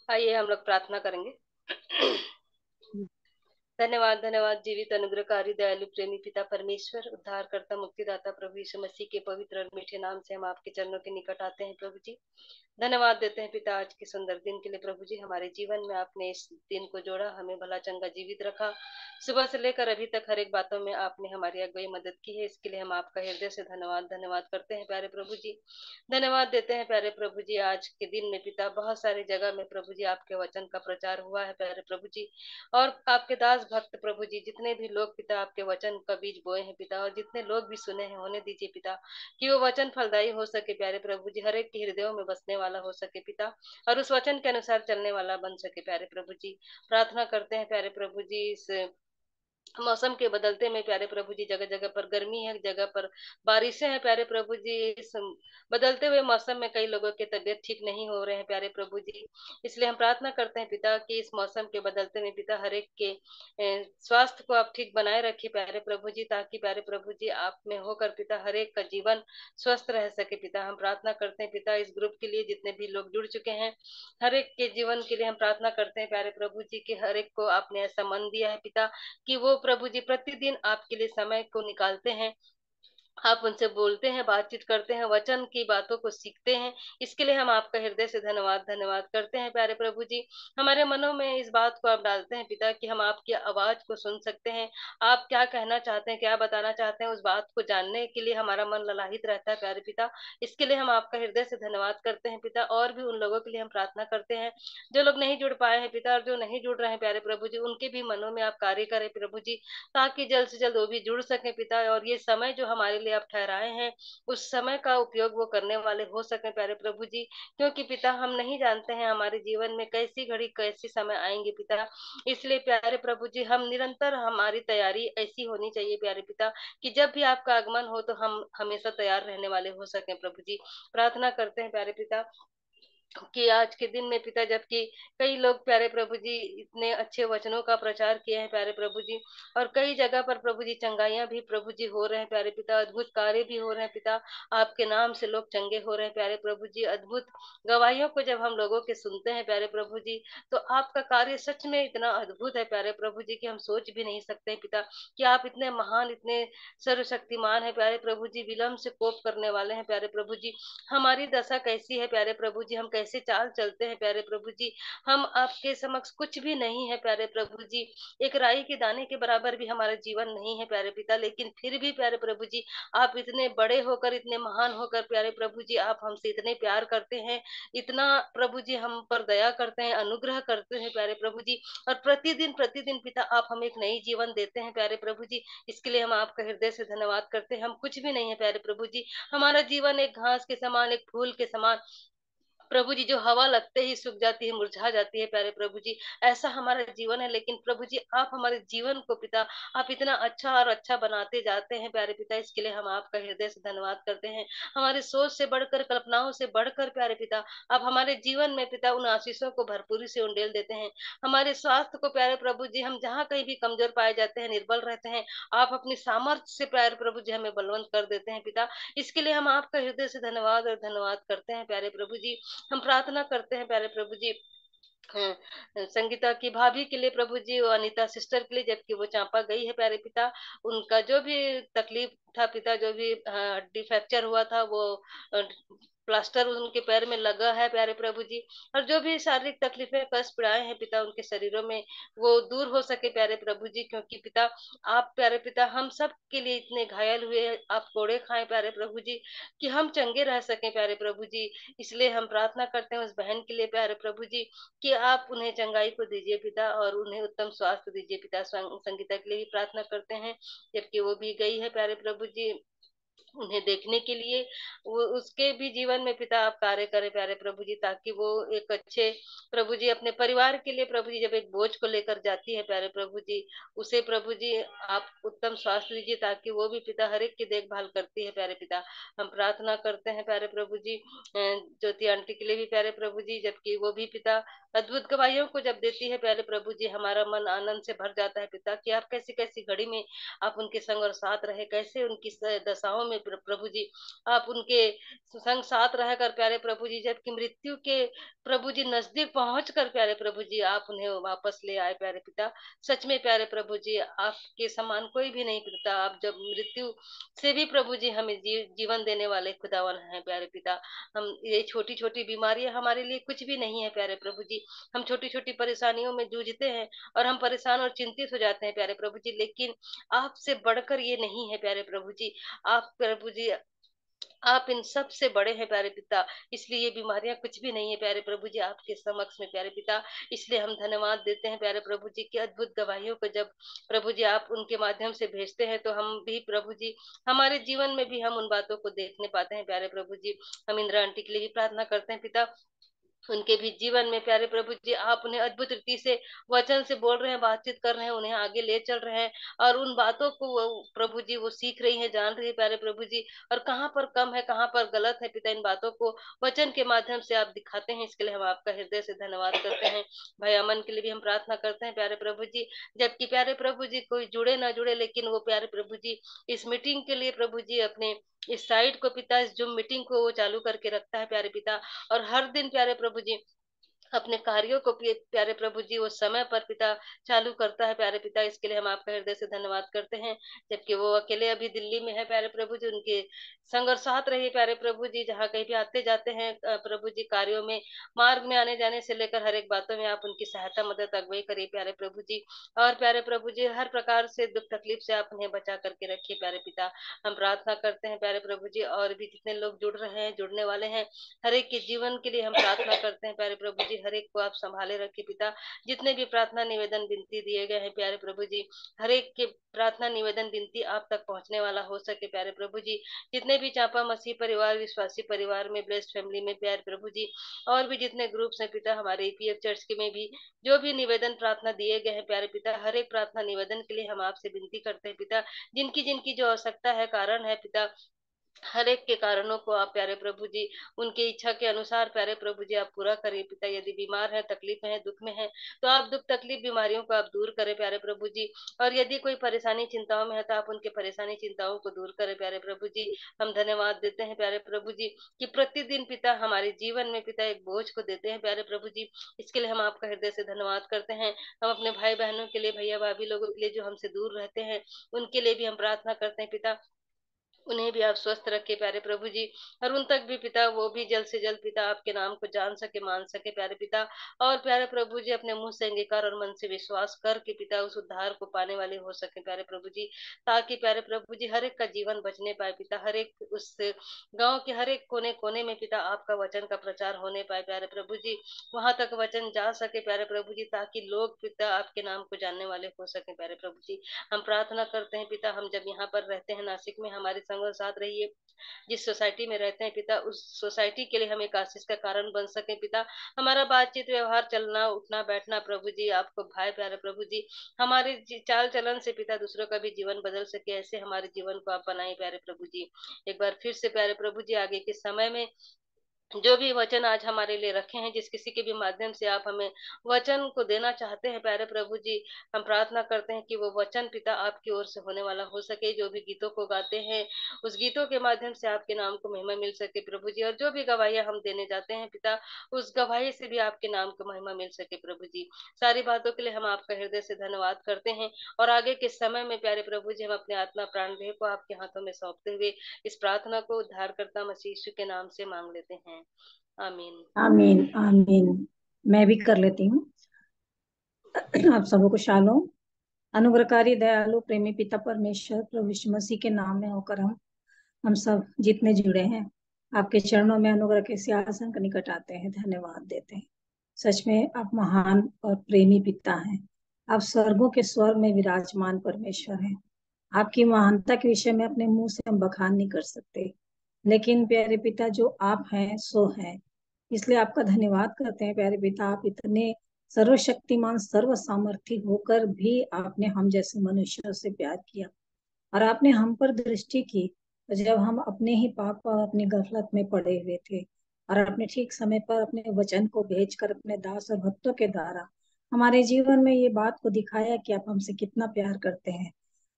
आइए हम लोग प्रार्थना करेंगे। धन्यवाद धन्यवाद जीवित अनुग्रहकारी दयालु प्रेमी पिता परमेश्वर, उद्धारकर्ता मुक्तिदाता प्रभु यीशु मसीह के पवित्र और मीठे नाम से हम आपके चरणों के निकट आते हैं प्रभु जी। धन्यवाद देते हैं पिता आज के सुंदर दिन के लिए प्रभु जी। हमारे जीवन में आपने इस दिन को जोड़ा, हमें भला चंगा जीवित रखा। सुबह से लेकर अभी तक हर एक बातों में आपने हमारी अगुवाई मदद की है, इसके लिए हम आपका हृदय से धन्यवाद धन्यवाद करते हैं प्यारे प्रभु जी। धन्यवाद देते हैं प्यारे प्रभु जी। आज के दिन में पिता बहुत सारी जगह में प्रभु जी आपके वचन का प्रचार हुआ है प्यारे प्रभु जी। और आपके दास भक्त प्रभु जी जितने भी लोग पिता आपके वचन का बीज बोए हैं पिता, और जितने लोग भी सुने हैं होने दीजिए पिता कि वो वचन फलदायी हो सके प्यारे प्रभु जी, हर एक के हृदयों में बसने वाला हो सके पिता, और उस वचन के अनुसार चलने वाला बन सके प्यारे प्रभु जी। प्रार्थना करते हैं प्यारे प्रभु जी, इस मौसम के बदलते में प्यारे प्रभु जी, जगह जगह पर गर्मी है, जगह पर बारिशें हैं प्यारे प्रभु जी। इस बदलते हुए मौसम में कई लोगों की तबीयत ठीक नहीं हो रहे हैं प्यारे प्रभु जी। इसलिए हम प्रार्थना करते हैं पिता कि इस मौसम के बदलते में पिता हर एक के स्वास्थ्य को आप ठीक बनाए रखिए प्यारे प्रभु जी, ताकि प्यारे प्रभु जी आप में होकर पिता हर एक का जीवन स्वस्थ रह सके पिता। हम प्रार्थना करते हैं पिता इस ग्रुप के लिए जितने भी लोग जुड़ चुके हैं, हर एक के जीवन के लिए हम प्रार्थना करते हैं प्यारे प्रभु जी कि हर एक को आपने ऐसा मन दिया है पिता कि वो प्रभु जी प्रतिदिन आपके लिए समय को निकालते हैं, आप उनसे बोलते हैं, बातचीत करते हैं, वचन की बातों को सीखते हैं। इसके लिए हम आपका हृदय से धन्यवाद धन्यवाद करते हैं प्यारे प्रभु जी। हमारे मनों में इस बात को आप डालते हैं पिता कि हम आपकी आवाज को सुन सकते हैं। आप क्या कहना चाहते हैं, क्या बताना चाहते हैं, उस बात को जानने के लिए हमारा मन ललाहित रहता है प्यारे पिता। इसके लिए हम आपका हृदय से धन्यवाद करते हैं पिता। और भी उन लोगों के लिए हम प्रार्थना करते हैं जो लोग नहीं जुड़ पाए हैं पिता, और जो नहीं जुड़ रहे हैं प्यारे प्रभु जी, उनके भी मनों में आप कार्य करें प्रभु जी, ताकि जल्द से जल्द वो भी जुड़ सके पिता, और ये समय जो हमारे लिए आप ठहराए हैं उस समय का उपयोग वो करने वाले हो सके प्यारे प्रभु जी। क्योंकि पिता हम नहीं जानते हैं हमारे जीवन में कैसी घड़ी कैसी समय आएंगे पिता, इसलिए प्यारे प्रभु जी हम निरंतर हमारी तैयारी ऐसी होनी चाहिए प्यारे पिता कि जब भी आपका आगमन हो तो हम हमेशा तैयार रहने वाले हो सके प्रभु जी। प्रार्थना करते हैं प्यारे पिता कि आज के दिन में पिता, जबकि कई लोग प्यारे प्रभु जी इतने अच्छे वचनों का प्रचार किए हैं प्यारे प्रभु जी, और कई जगह पर प्रभु जी चंगाइयां भी प्रभु जी हो रहे हैं प्यारे पिता, अद्भुत कार्य भी हो रहे हैं पिता। आपके नाम से लोग चंगे हो रहे हैं प्यारे प्रभु जी। अद्भुत गवाहियों को जब हम लोगों के सुनते हैं प्यारे प्रभु जी, तो आपका कार्य सच में इतना अद्भुत है प्यारे प्रभु जी कि हम सोच भी नहीं सकते हैं पिता कि आप इतने महान, इतने सर्वशक्तिमान है प्यारे प्रभु जी, विलम्ब से कोप करने वाले हैं प्यारे प्रभु जी। हमारी दशा कैसी है प्यारे प्रभु जी, हम कैसे चाल चलते हैं प्यारे प्रभु जी, हम आपके समक्ष कुछ भी नहीं है प्यारे प्रभु जी। एक राई के दाने के बराबर भी हमारा जीवन नहीं है प्यारे पिता, लेकिन फिर भी प्यारे प्रभु जी आप इतने बड़े होकर, इतने महान होकर प्यारे प्रभु जी आप हमसे इतने प्यार करते हैं, इतना प्रभु जी हम पर दया करते हैं, अनुग्रह करते हैं प्यारे प्रभु जी। और प्रतिदिन प्रतिदिन पिता आप हमें एक नई जीवन देते हैं प्यारे प्रभु जी। इसके लिए हम आपका हृदय से धन्यवाद करते हैं। हम कुछ भी नहीं है प्यारे प्रभु जी, हमारा जीवन एक घास के समान, एक फूल के समान प्रभु जी, जो हवा लगते ही सूख जाती है, मुरझा जाती है प्यारे प्रभु जी, ऐसा हमारा जीवन है। लेकिन प्रभु जी आप हमारे जीवन को पिता आप इतना अच्छा और अच्छा बनाते जाते हैं प्यारे पिता, इसके लिए हम आपका हृदय से धन्यवाद करते हैं। हमारे सोच से बढ़कर, कल्पनाओं से बढ़कर प्यारे पिता आप हमारे जीवन में पिता उन आशीषों को भरपूरी से उंडेल देते हैं। हमारे स्वास्थ्य को प्यारे प्रभु जी, हम जहाँ कहीं भी कमजोर पाए जाते हैं, निर्बल रहते हैं, आप अपनी सामर्थ्य से प्यारे प्रभु जी हमें बलवंत कर देते हैं पिता। इसके लिए हम आपका हृदय से धन्यवाद और धन्यवाद करते हैं प्यारे प्रभु जी। हम प्रार्थना करते हैं प्यारे प्रभु जी, हाँ, संगीता की भाभी के लिए प्रभु जी, वो अनीता सिस्टर के लिए, जबकि वो चांपा गई है प्यारे पिता, उनका जो भी तकलीफ था पिता, जो भी हड्डी फ्रैक्चर हुआ था वो अ, प्लास्टर उनके पैर में लगा है प्यारे प्रभु जी, और जो भी शारीरिक तकलीफें कष्ट पीड़ाएं हैं पिता उनके शरीरों में, वो दूर हो सके प्यारे प्रभु जी। क्योंकि पिता आप प्यारे पिता हम सब के लिए इतने घायल हुए हैं, आप कोड़े खाए प्यारे प्रभु जी कि हम चंगे रह सके प्यारे प्रभु जी। इसलिए हम प्रार्थना करते हैं उस बहन के लिए प्यारे प्रभु जी कि आप उन्हें चंगाई को दीजिए पिता, और उन्हें उत्तम स्वास्थ्य दीजिए पिता। संगीता के लिए भी प्रार्थना करते हैं, जबकि वो भी गई है प्यारे प्रभु जी उन्हें देखने के लिए, वो उसके भी जीवन में पिता आप कार्य करें प्यारे प्रभु जी, ताकि वो एक अच्छे प्रभु जी अपने परिवार के लिए प्रभु जी जब एक बोझ को लेकर जाती है प्यारे प्रभु जी, उसे प्रभु जी आप उत्तम स्वास्थ्य दीजिए, ताकि वो भी पिता हर एक की देखभाल करती है प्यारे पिता। हम प्रार्थना करते हैं प्यारे प्रभु जी ज्योति आंटी के लिए भी प्यारे प्रभु जी, जबकि वो भी पिता अद्भुत गवाहियों को जब देती है प्यारे प्रभु जी, हमारा मन आनंद से भर जाता है पिता कि आप कैसी कैसी घड़ी में आप उनके संग और साथ रहे, कैसे उनकी दशाओं में प्रभु जी आप उनके संग साथ रहकर प्यारे प्रभु जी, जबकि मृत्यु के प्रभु जी नजदीक पहुंच कर प्यारे प्रभु जी आप उन्हें वापस ले आए प्यारे पिता। सच में प्यारे प्रभु जी आपके समान कोई भी नहीं पिता। आप जब मृत्यु से भी प्रभु जी हमें जीवन देने वाले खुदावन हैं प्यारे पिता। हम ये छोटी छोटी बीमारियां हमारे लिए कुछ भी नहीं है प्यारे प्रभु जी। हम छोटी छोटी परेशानियों में जूझते हैं और हम परेशान और चिंतित हो जाते हैं प्यारे प्रभु जी, लेकिन आपसे बढ़कर ये नहीं है प्यारे प्रभु जी। आप प्रभु जी आप इन सब से बड़े हैं प्यारे पिता। इसलिए ये बीमारियां कुछ भी नहीं है प्यारे प्रभु जी आपके समक्ष में प्यारे पिता। इसलिए हम धन्यवाद देते हैं प्यारे प्रभु जी की अद्भुत गवाहियों को जब प्रभु जी आप उनके माध्यम से भेजते हैं तो हम भी प्रभु जी हमारे जीवन में भी हम उन बातों को देखने पाते हैं प्यारे प्रभु जी। हम इंदिरा आंटी के लिए भी प्रार्थना करते हैं पिता। उनके भी जीवन में प्यारे प्रभु जी आप उन्हें अद्भुत रीति से वचन से बोल रहे हैं, बातचीत कर रहे हैं, उन्हें आगे ले चल रहे हैं और उन बातों को वो प्रभु जी वो सीख रही हैं, जान रही है प्यारे प्रभु जी। और कहाँ पर कम है, कहाँ पर गलत है पिता, इन बातों को वचन के माध्यम से आप दिखाते हैं। इसके लिए हम आपका हृदय से धन्यवाद करते हैं। भाई अमन के लिए भी हम प्रार्थना करते हैं प्यारे प्रभु जी। जबकि प्यारे प्रभु जी कोई जुड़े ना जुड़े, लेकिन वो प्यारे प्रभु जी इस मीटिंग के लिए प्रभु जी अपने इस साइट को पिता, इस जो मीटिंग को वो चालू करके रखता है प्यारे पिता। और हर दिन प्यारे प्रभु जी अपने कार्यों को प्यारे प्रभु जी वो समय पर पिता चालू करता है प्यारे पिता। इसके लिए हम आपका हृदय से धन्यवाद करते हैं। जबकि वो अकेले अभी दिल्ली में है प्यारे प्रभु जी, उनके संग और साथ रहिए प्यारे प्रभु जी। जहाँ कहीं भी आते जाते हैं प्रभु जी कार्यों में, मार्ग में आने जाने से लेकर हर एक बातों में आप उनकी सहायता मदद अगुवाई करिए प्यारे प्रभु जी। और प्यारे प्रभु जी हर प्रकार से दुख तकलीफ से आप उन्हें बचा करके रखिए प्यारे पिता। हम प्रार्थना करते हैं प्यारे प्रभु जी और भी जितने लोग जुड़ रहे हैं, जुड़ने वाले हैं, हर एक के जीवन के लिए हम प्रार्थना करते हैं प्यारे प्रभु जी। हर एक को आप संभाले रखिए पिता। जितने भी प्रार्थना निवेदन विनती दिए गए हैं प्यारे प्रभु जी, हर एक के प्रार्थना निवेदन विनती आप तक पहुंचने वाला हो सके प्यारे प्रभु जी। जितने भी चापा मसीह परिवार, विश्वासी परिवार में, ब्लेस्ड फैमिली में प्यारे प्रभु जी, और भी जितने ग्रुप्स हैं पिता, हमारे ईपीएफ चर्च के में भी जो भी निवेदन प्रार्थना दिए गए हैं प्यारे पिता, हर एक प्रार्थना निवेदन के लिए हम आपसे विनती करते हैं पिता। जिनकी जिनकी जो आवश्यकता है, कारण है पिता, हर एक के कारणों को आप प्यारे प्रभु जी उनकी इच्छा के अनुसार प्यारे प्रभु जी आप पूरा करिए पिता। यदि बीमार है, तकलीफ में है, दुख में है, तो आप दुख तकलीफ बीमारियों को आप दूर करें प्यारे प्रभु जी। और यदि कोई परेशानी चिंताओं में है तो आप उनके परेशानी चिंताओं को दूर करें प्यारे प्रभु जी। हम धन्यवाद देते हैं प्यारे प्रभु जी कि प्रतिदिन पिता हमारे जीवन में पिता एक बोझ को देते हैं प्यारे प्रभु जी। इसके लिए हम आपका हृदय से धन्यवाद करते हैं। हम अपने भाई बहनों के लिए, भैया भाभी लोगों के लिए जो हमसे दूर रहते हैं, उनके लिए भी हम प्रार्थना करते हैं पिता। उन्हें भी आप स्वस्थ रखे प्यारे प्रभु जी। और उन तक भी पिता वो भी जल्द से जल्द पिता आपके नाम को जान सके, मान सके प्यारे पिता। और प्यारे प्रभु जी अपने मुंह से अंगीकार और मन से विश्वास करके पिता उस उद्धार को पाने वाले हो सके प्यारे प्रभु जी। ताकि प्यारे प्रभु जी हर एक का जीवन बचने पाए पिता। हर एक उस गांव के हर एक कोने कोने में पिता आपका वचन का प्रचार होने पाए प्यारे प्रभु जी। वहां तक वचन जा सके प्यारे प्रभु जी, ताकि लोग पिता आपके नाम को जानने वाले हो सके प्यारे प्रभु जी। हम प्रार्थना करते हैं पिता, हम जब यहाँ पर रहते हैं नासिक में, हमारे संग और साथ रहिए। जिस सोसाइटी में रहते हैं पिता, उस सोसाइटी के लिए हम एक आशीष का कारण बन सके पिता। हमारा बातचीत, व्यवहार, चलना उठना बैठना प्रभु जी आपको भाई प्यारे प्रभु जी। हमारे चाल चलन से पिता दूसरों का भी जीवन बदल सके, ऐसे हमारे जीवन को आप बनाए प्यारे प्रभु जी। एक बार फिर से प्यारे प्रभु जी आगे के समय में जो भी वचन आज हमारे लिए रखे हैं, जिस किसी के भी माध्यम से आप हमें वचन को देना चाहते हैं प्यारे प्रभु जी, हम प्रार्थना करते हैं कि वो वचन पिता आपकी ओर से होने वाला हो सके। जो भी गीतों को गाते हैं, उस गीतों के माध्यम से आपके नाम को महिमा मिल सके प्रभु जी। और जो भी गवाहियां हम देने जाते हैं पिता, उस गवाही से भी आपके नाम को महिमा मिल सके प्रभु जी। सारी बातों के लिए हम आपका हृदय से धन्यवाद करते हैं। और आगे के समय में प्यारे प्रभु जी हम अपने आत्मा प्राण देह को आपके हाथों में सौंपते हुए इस प्रार्थना को उद्धारकर्ता मसीह यीशु के नाम से मांग लेते हैं। आमीन। आमीन आमीन। मैं भी कर लेती हूँ। आप सबों को शालोम। अनुग्रहकारी दयालु प्रेमी पिता परमेश्वर प्रभु यीशु मसीह के नाम में होकर हम सब जितने जुड़े हैं आपके चरणों में अनुग्रह के सिंहासन के निकट आते हैं, धन्यवाद देते हैं। सच में आप महान और प्रेमी पिता हैं। आप स्वर्गों के स्वर्ग में विराजमान परमेश्वर हैं। आपकी महानता के विषय में अपने मुंह से हम बखान नहीं कर सकते, लेकिन प्यारे पिता जो आप हैं सो हैं। इसलिए आपका धन्यवाद करते हैं प्यारे पिता। आप इतने सर्वशक्तिमान सर्व सामर्थी होकर भी आपने हम जैसे मनुष्यों से प्यार किया और आपने हम पर दृष्टि की जब हम अपने ही पाप और अपनी गफलत में पड़े हुए थे, और अपने ठीक समय पर अपने वचन को भेजकर अपने दास और भक्तों के द्वारा हमारे जीवन में ये बात को दिखाया कि आप हमसे कितना प्यार करते हैं।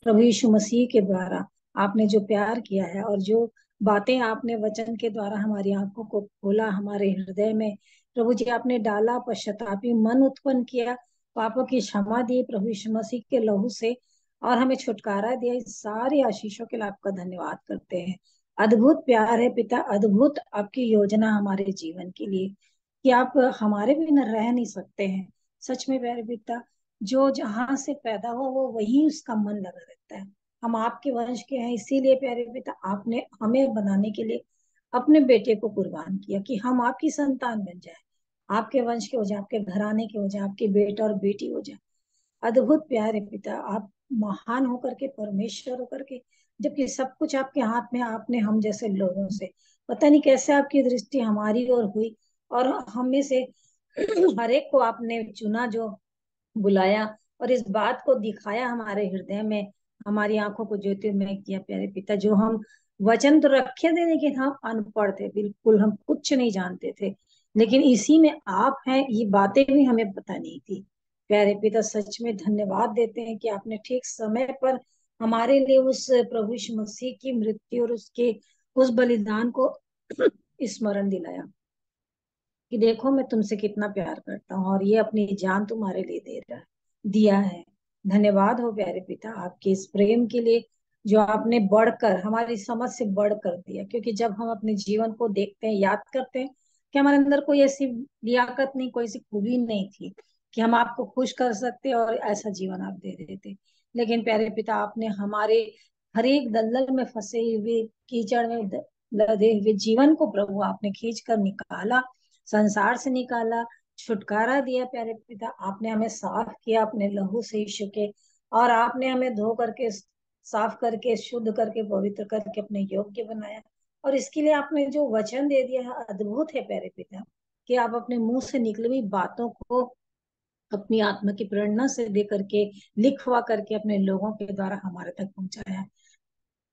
प्रभु यीशु मसीह के द्वारा आपने जो प्यार किया है और जो बातें आपने वचन के द्वारा हमारी आंखों को खोला, हमारे हृदय में प्रभु जी आपने डाला, पश्चातापी मन उत्पन्न किया, पापों की क्षमा दी प्रभु यीशु मसीह के लहू से, और हमें छुटकारा दिया। इस सारी आशीषों के लिए आपका धन्यवाद करते हैं। अद्भुत प्यार है पिता, अद्भुत आपकी योजना हमारे जीवन के लिए, कि आप हमारे बिना रह नहीं सकते हैं। सच में प्यारे पिता, जो जहां से पैदा हुआ वो वही उसका मन लगा रहता है। हम आपके वंश के हैं, इसीलिए प्यारे पिता आपने हमें बनाने के लिए अपने बेटे को कुर्बान किया कि हम आपकी संतान बन जाए, आपके वंश के हो जाए, आपके घराने के हो जाए, आपके बेटा और बेटी हो जाए। अद्भुत प्यारे पिता, आप महान होकर के, परमेश्वर होकर के, जबकि सब कुछ आपके हाथ में, आपने हम जैसे लोगों से पता नहीं कैसे आपकी दृष्टि हमारी ओर हुई, और हम में से हर एक को आपने चुना, जो बुलाया और इस बात को दिखाया हमारे हृदय में, हमारी आंखों को ज्योतिर्मय किया प्यारे पिता। जो हम वचन तो रखे थे लेकिन हम अनपढ़ थे, बिल्कुल हम कुछ नहीं जानते थे, लेकिन इसी में आप हैं ये बातें भी हमें पता नहीं थी। प्यारे पिता सच में धन्यवाद देते हैं कि आपने ठीक समय पर हमारे लिए उस प्रभु यीशु मसीह की मृत्यु और उसके उस बलिदान को स्मरण दिलाया, कि देखो मैं तुमसे कितना प्यार करता हूँ और ये अपनी जान तुम्हारे लिए दे रहा है, दिया है। धन्यवाद हो प्यारे पिता आपके इस प्रेम के लिए, जो आपने बढ़कर, हमारी समझ से बढ़कर दिया। क्योंकि जब हम अपने जीवन को देखते हैं, याद करते हैं कि हमारे अंदर कोई ऐसी लियाकत नहीं, कोई ऐसी खूबी नहीं थी कि हम आपको खुश कर सकते और ऐसा जीवन आप दे देते, लेकिन प्यारे पिता आपने हमारे हर एक दलदल में फंसे हुए, कीचड़ में लदे हुए जीवन को प्रभु आपने खींच कर निकाला, संसार से निकाला, छुटकारा दिया। प्यारे पिता आपने हमें साफ किया अपने लहू से यीशु के, और आपने हमें धो करके, साफ करके, शुद्ध करके, पवित्र करके अपने योग्य बनाया। और इसके लिए आपने जो वचन दे दिया है अद्भुत है प्यारे पिता, कि आप अपने मुंह से निकली हुई बातों को अपनी आत्मा की प्रेरणा से दे करके, लिखवा करके अपने लोगों के द्वारा हमारे तक पहुंचाया।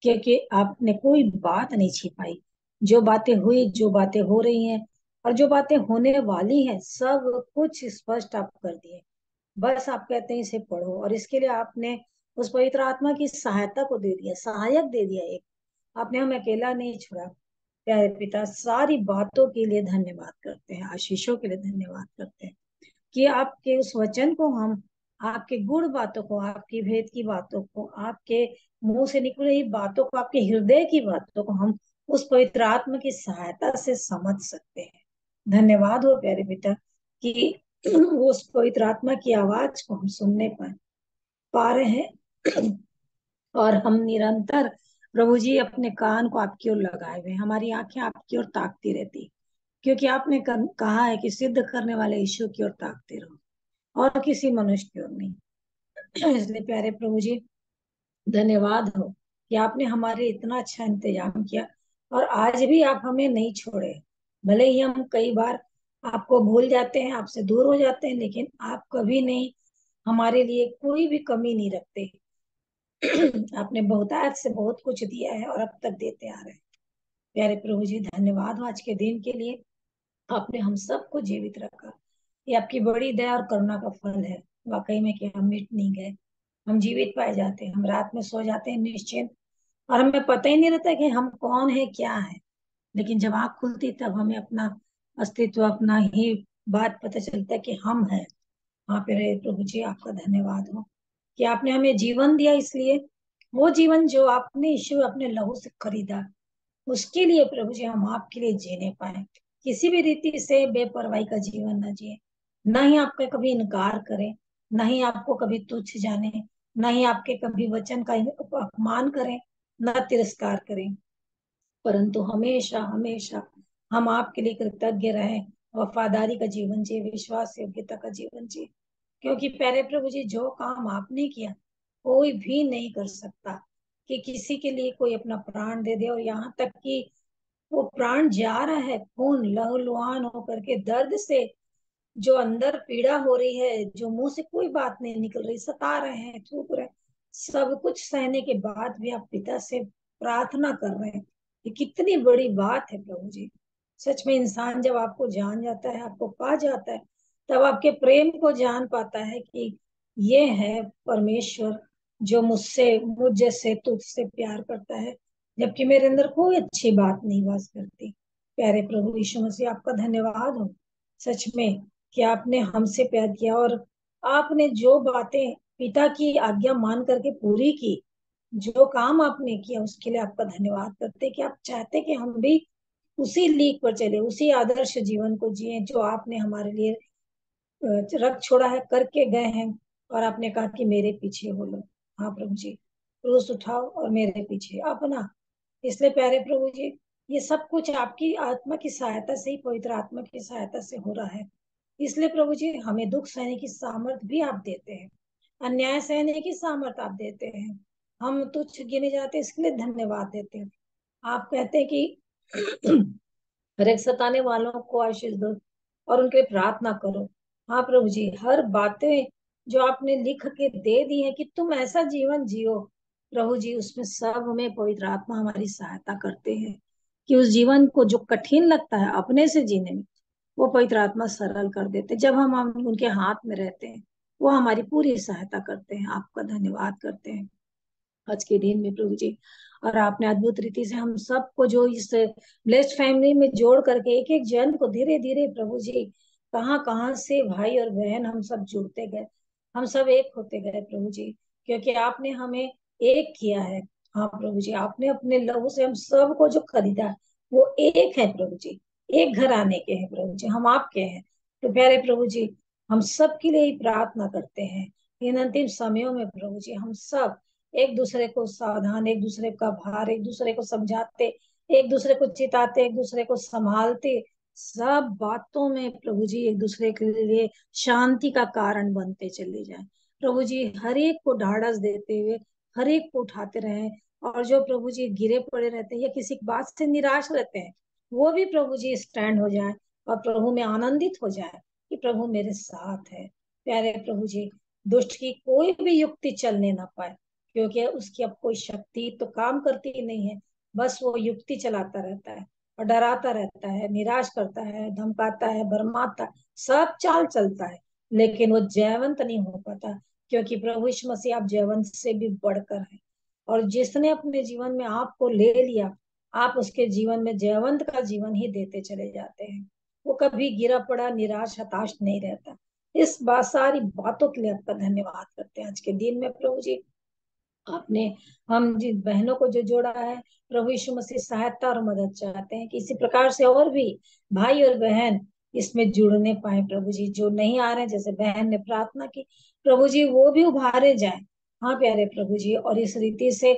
क्योंकि आपने कोई बात नहीं छिपाई, जो बातें हुई, जो बातें हो रही हैं और जो बातें होने वाली हैं, सब कुछ स्पष्ट आप कर दिए। बस आप कहते हैं इसे पढ़ो, और इसके लिए आपने उस पवित्र आत्मा की सहायता को दे दिया, सहायक दे दिया एक। आपने हमें अकेला नहीं छोड़ा। प्यारे पिता सारी बातों के लिए धन्यवाद करते हैं, आशीषों के लिए धन्यवाद करते हैं, कि आपके उस वचन को हम, आपके गुण बातों को, आपकी भेद की बातों को, आपके मुंह से निकल रही बातों को, आपके हृदय की बातों को हम उस पवित्र आत्मा की सहायता से समझ सकते हैं। धन्यवाद हो प्यारे पिता कि उस पवित्र आत्मा की आवाज को हम सुनने पा रहे हैं, और हम निरंतर प्रभु जी अपने कान को आपकी ओर लगाए हुए, हमारी आंखें आपकी ओर ताकती रहती, क्योंकि आपने कहा है कि सिद्ध करने वाले यीशु की ओर ताकते रहो और किसी मनुष्य की ओर नहीं। इसलिए प्यारे प्रभु जी धन्यवाद हो कि आपने हमारे इतना अच्छा इंतजाम किया, और आज भी आप हमें नहीं छोड़े। भले ही हम कई बार आपको भूल जाते हैं, आपसे दूर हो जाते हैं, लेकिन आप कभी नहीं, हमारे लिए कोई भी कमी नहीं रखते। आपने बहुतायत से बहुत कुछ दिया है और अब तक देते आ रहे हैं। प्यारे प्रभु जी धन्यवाद हो आज के दिन के लिए, आपने हम सबको जीवित रखा। ये आपकी बड़ी दया और करुणा का फल है वाकई में, कि हम मिट नहीं गए, हम जीवित पाए जाते हैं, हम रात में सो जाते हैं निश्चिंत, और हमें पता ही नहीं रहता कि हम कौन है, क्या है। लेकिन जब आँख खुलती तब हमें अपना अस्तित्व, अपना ही बात पता चलता है कि हम हैं। वहां पे रहे प्रभु जी आपका धन्यवाद हो कि आपने हमें जीवन दिया, इसलिए वो जीवन जो आपने यीशु अपने लहू से खरीदा, उसके लिए प्रभु जी हम आपके लिए जीने पाए, किसी भी रीति से बेपरवाही का जीवन न जिए, न ही आपका कभी इनकार करें, न ही आपको कभी तुच्छ जाने, न ही आपके कभी वचन का अपमान करें, न तिरस्कार करें, परंतु हमेशा हमेशा हम आपके लिए कृतज्ञ रहें, वफादारी का जीवन जिए, विश्वास योग्यता का जीवन जिए। क्योंकि प्यारे प्रभु जी जो काम आपने किया कोई भी नहीं कर सकता, कि किसी के लिए कोई अपना प्राण दे दे, और यहाँ तक कि वो प्राण जा रहा है, खून लहूलुहान होकर के दर्द से, जो अंदर पीड़ा हो रही है, जो मुंह से कोई बात नहीं निकल रही, सता रहे हैं, थूक रहे हैं, सब कुछ सहने के बाद भी आप पिता से प्रार्थना कर रहे हैं। ये कितनी बड़ी बात है प्रभु जी। सच में इंसान जब आपको जान जाता है, आपको पा जाता है, तब आपके प्रेम को जान पाता है कि ये है परमेश्वर, जो मुझ जैसे तुझसे प्यार करता है, जबकि मेरे अंदर कोई अच्छी बात नहीं वास करती। प्यारे प्रभु यीशु मसीह, आपका धन्यवाद हो सच में कि आपने हमसे प्यार किया, और आपने जो बातें पिता की आज्ञा मान करके पूरी की, जो काम आपने किया उसके लिए आपका धन्यवाद करते कि आप चाहते कि हम भी उसी लीक पर चले, उसी आदर्श जीवन को जिए जो आपने हमारे लिए रख छोड़ा है, करके गए हैं। और आपने कहा कि मेरे पीछे हो लो। हाँ प्रभु जी, क्रूस उठाओ और मेरे पीछे अपना। इसलिए प्यारे प्रभु जी, ये सब कुछ आपकी आत्मा की सहायता से ही, पवित्र आत्मा की सहायता से हो रहा है। इसलिए प्रभु जी, हमें दुख सहने की सामर्थ भी आप देते हैं, अन्याय सहने की सामर्थ आप देते हैं। हम तुच्छ गिने जाते हैं, इसके लिए धन्यवाद देते हैं। आप कहते हैं कि हर एक सताने वालों को आशीष दो और उनके लिए प्रार्थना करो। हाँ प्रभु जी, हर बातें जो आपने लिख के दे दी है कि तुम ऐसा जीवन जियो, प्रभु जी उसमें सब में पवित्र आत्मा हमारी सहायता करते हैं कि उस जीवन को जो कठिन लगता है अपने से जीने में, वो पवित्र आत्मा सरल कर देते हैं। जब हम उनके हाथ में रहते हैं, वो हमारी पूरी सहायता करते हैं। आपका धन्यवाद करते हैं आज के दिन में प्रभु जी। और आपने अद्भुत रीति से हम सबको जो इस ब्लेस्ड फैमिली में जोड़ करके एक एक जन को धीरे धीरे प्रभु जी, कहाँ कहाँ से भाई और बहन हम सब जुड़ते गए, हम सब एक होते गए प्रभु जी, क्योंकि आपने हमें एक किया है। हाँ प्रभु जी, आपने अपने लहू से हम सबको जो खरीदा, वो एक है प्रभु जी, एक घर आने के हैं प्रभु जी, हम आपके हैं। तो प्यारे प्रभु जी, हम सब के लिए ही प्रार्थना करते हैं इन अंतिम समयों में प्रभु जी। हम सब एक दूसरे को सावधान, एक दूसरे का भार, एक दूसरे को समझाते, एक दूसरे को चिताते, एक दूसरे को संभालते, सब बातों में प्रभु जी एक दूसरे के लिए शांति का कारण बनते चले जाए प्रभु जी। हर एक को ढाढ़स देते हुए हर एक को उठाते रहे, और जो प्रभु जी गिरे पड़े रहते हैं या किसी बात से निराश रहते हैं, वो भी प्रभु जी स्टैंड हो जाए और प्रभु में आनंदित हो जाए कि प्रभु मेरे साथ है। प्यारे प्रभु जी, दुष्ट की कोई भी युक्ति चलने ना पाए, क्योंकि उसकी अब कोई शक्ति तो काम करती ही नहीं है। बस वो युक्ति चलाता रहता है और डराता रहता है, निराश करता है, धमकाता है, भरमाता है, सब चाल चलता है, लेकिन वो जयवंत नहीं हो पाता, क्योंकि प्रभु यीशु मसीह आप जयवंत से भी बढ़कर है। और जिसने अपने जीवन में आपको ले लिया, आप उसके जीवन में जयवंत का जीवन ही देते चले जाते हैं। वो कभी गिरा पड़ा निराश हताश नहीं रहता। इस बात, सारी बातों के लिए आपका धन्यवाद करते हैं आज के दिन में प्रभु जी। आपने हम जिन बहनों को जो जोड़ा है, प्रभु यीशु मसीह सहायता और मदद चाहते हैं कि इसी प्रकार से और भी भाई और बहन इसमें जुड़ने पाए प्रभु जी, जो नहीं आ रहे हैं, जैसे बहन ने प्रार्थना की प्रभु जी, वो भी उभारे जाए। हाँ प्यारे प्रभु जी, और इस रीति से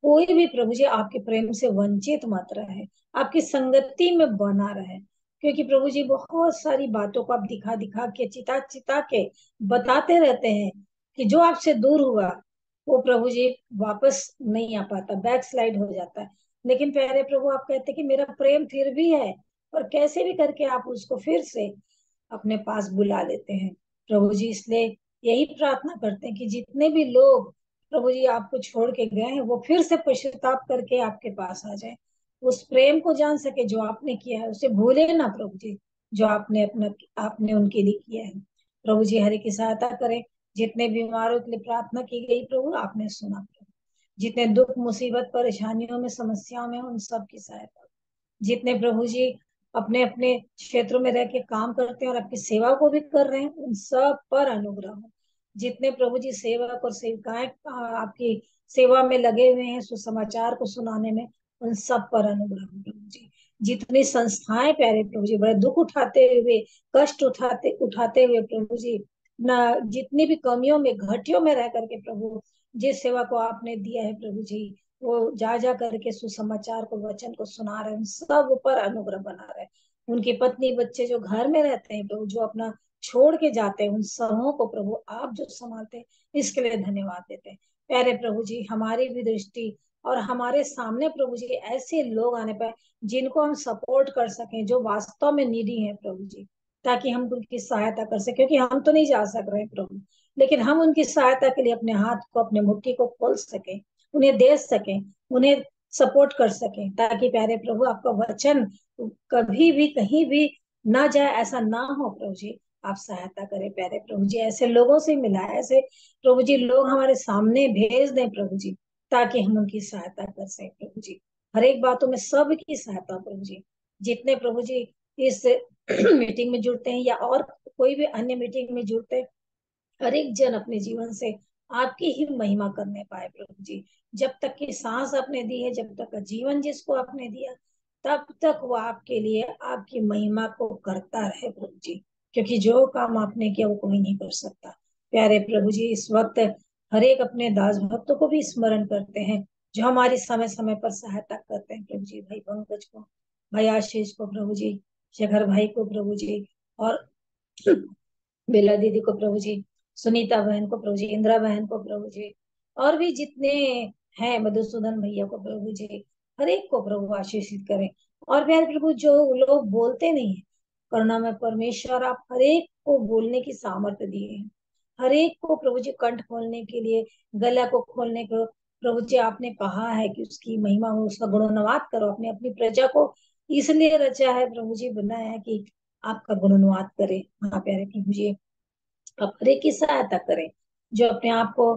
कोई भी प्रभु जी आपके प्रेम से वंचित मत रहे, आपकी संगति में बना रहे, क्योंकि प्रभु जी बहुत सारी बातों को आप दिखा दिखा के, चिता चिता के बताते रहते हैं कि जो आपसे दूर हुआ वो प्रभु जी वापस नहीं आ पाता, बैक स्लाइड हो जाता है। लेकिन प्यारे प्रभु, आप कहते कि मेरा प्रेम फिर भी है, और कैसे भी करके आप उसको फिर से अपने पास बुला लेते हैं प्रभु जी। इसलिए यही प्रार्थना करते हैं कि जितने भी लोग प्रभु जी आपको छोड़ के गए हैं, वो फिर से पश्चाताप करके आपके पास आ जाए, उस प्रेम को जान सके जो आपने किया है, उसे भूले ना प्रभु जी, जो आपने उनके लिए किया है। प्रभु जी हरि की सहायता करें। जितने बीमारों के लिए प्रार्थना की गई प्रभु, आपने सुना प्रभु। जितने दुख मुसीबत परेशानियों में समस्याओं में, उन सब की सहायता। जितने प्रभु जी अपने अपने क्षेत्रों में रह के काम करते हैं और आपकी सेवा को भी कर रहे हैं, उन सब पर अनुग्रह हो। जितने प्रभु जी सेवक और सेविकाएं आपकी सेवा में लगे हुए हैं, सुसमाचार को सुनाने में, उन सब पर अनुग्रह हो प्रभु जी। जितनी संस्थाएं प्यारे प्रभु जी बड़े दुख उठाते हुए, कष्ट उठाते उठाते हुए प्रभु जी, ना जितनी भी कमियों में घटियों में रह करके प्रभु जिस सेवा को आपने दिया है प्रभु जी, वो जा जा करके सुसमाचार को, वचन को सुना रहे हैं, उन सब ऊपर अनुग्रह बना रहे। उनकी पत्नी बच्चे जो घर में रहते हैं प्रभु, जो अपना छोड़ के जाते हैं, उन सबों को प्रभु आप जो संभालते हैं, इसके लिए धन्यवाद देते हैं। प्यारे प्रभु जी, हमारी भी दृष्टि और हमारे सामने प्रभु जी ऐसे लोग आने पाए जिनको हम सपोर्ट कर सकें, जो वास्तव में नीडी है प्रभु जी, ताकि हम उनकी सहायता कर सके, क्योंकि हम तो नहीं जा सक रहे प्रभु, लेकिन हम उनकी सहायता के लिए अपने हाथ को, अपने मुट्ठी को खोल सके, उन्हें दे सके, उन्हें सपोर्ट कर सके, ताकि प्यारे प्रभु आपका वचन कभी भी कहीं भी ना जाए, ऐसा ना हो प्रभु जी। आप सहायता करें प्यारे प्रभु जी। ऐसे लोगों से मिला है, ऐसे प्रभु जी लोग हमारे सामने भेज दें प्रभु जी, ताकि हम उनकी सहायता कर सकें प्रभु जी। हर एक बातों में सबकी सहायता प्रभु जी। जितने प्रभु जी इस मीटिंग में जुड़ते हैं या और कोई भी अन्य मीटिंग में जुड़ते हैं, हर एक जन अपने जीवन से आपकी ही महिमा करने पाए प्रभु जी। जब तक की सांस आपने दी है, जब तक का जीवन जिसको आपने दिया, तब तक वो आपके लिए आपकी महिमा को करता रहे प्रभु जी। क्योंकि जो काम आपने किया वो कोई नहीं कर सकता। प्यारे प्रभु जी, इस वक्त हर एक अपने दास भक्तों को भी स्मरण करते हैं, जो हमारी समय समय पर सहायता करते हैं प्रभु जी। भाई पंकज को, भाई आशीष को प्रभु जी, शेखर भाई को प्रभु जी, और बेला दीदी को प्रभु जी, सुनीता बहन को प्रभु जी, इंदिरा बहन को प्रभु जी, और भी जितने हैं, मधुसूदन भैया को प्रभु जी, हर एक को प्रभु आशीषित करें। और प्यारे प्रभु, जो लोग बोलते नहीं है, करुणा में परमेश्वर आप हर एक को बोलने की सामर्थ्य दिए हैं। हर एक को प्रभु जी कंठ खोलने के लिए, गला को खोलने को प्रभु जी आपने कहा है कि उसकी महिमा हो, उसका गुणगान करो। अपनी अपनी प्रजा को इसलिए रचा है प्रभु जी, बनाया है कि आपका गुणगान करे। हाँ प्यारे प्रभु जी, आप हर एक की सहायता करें। जो अपने आप को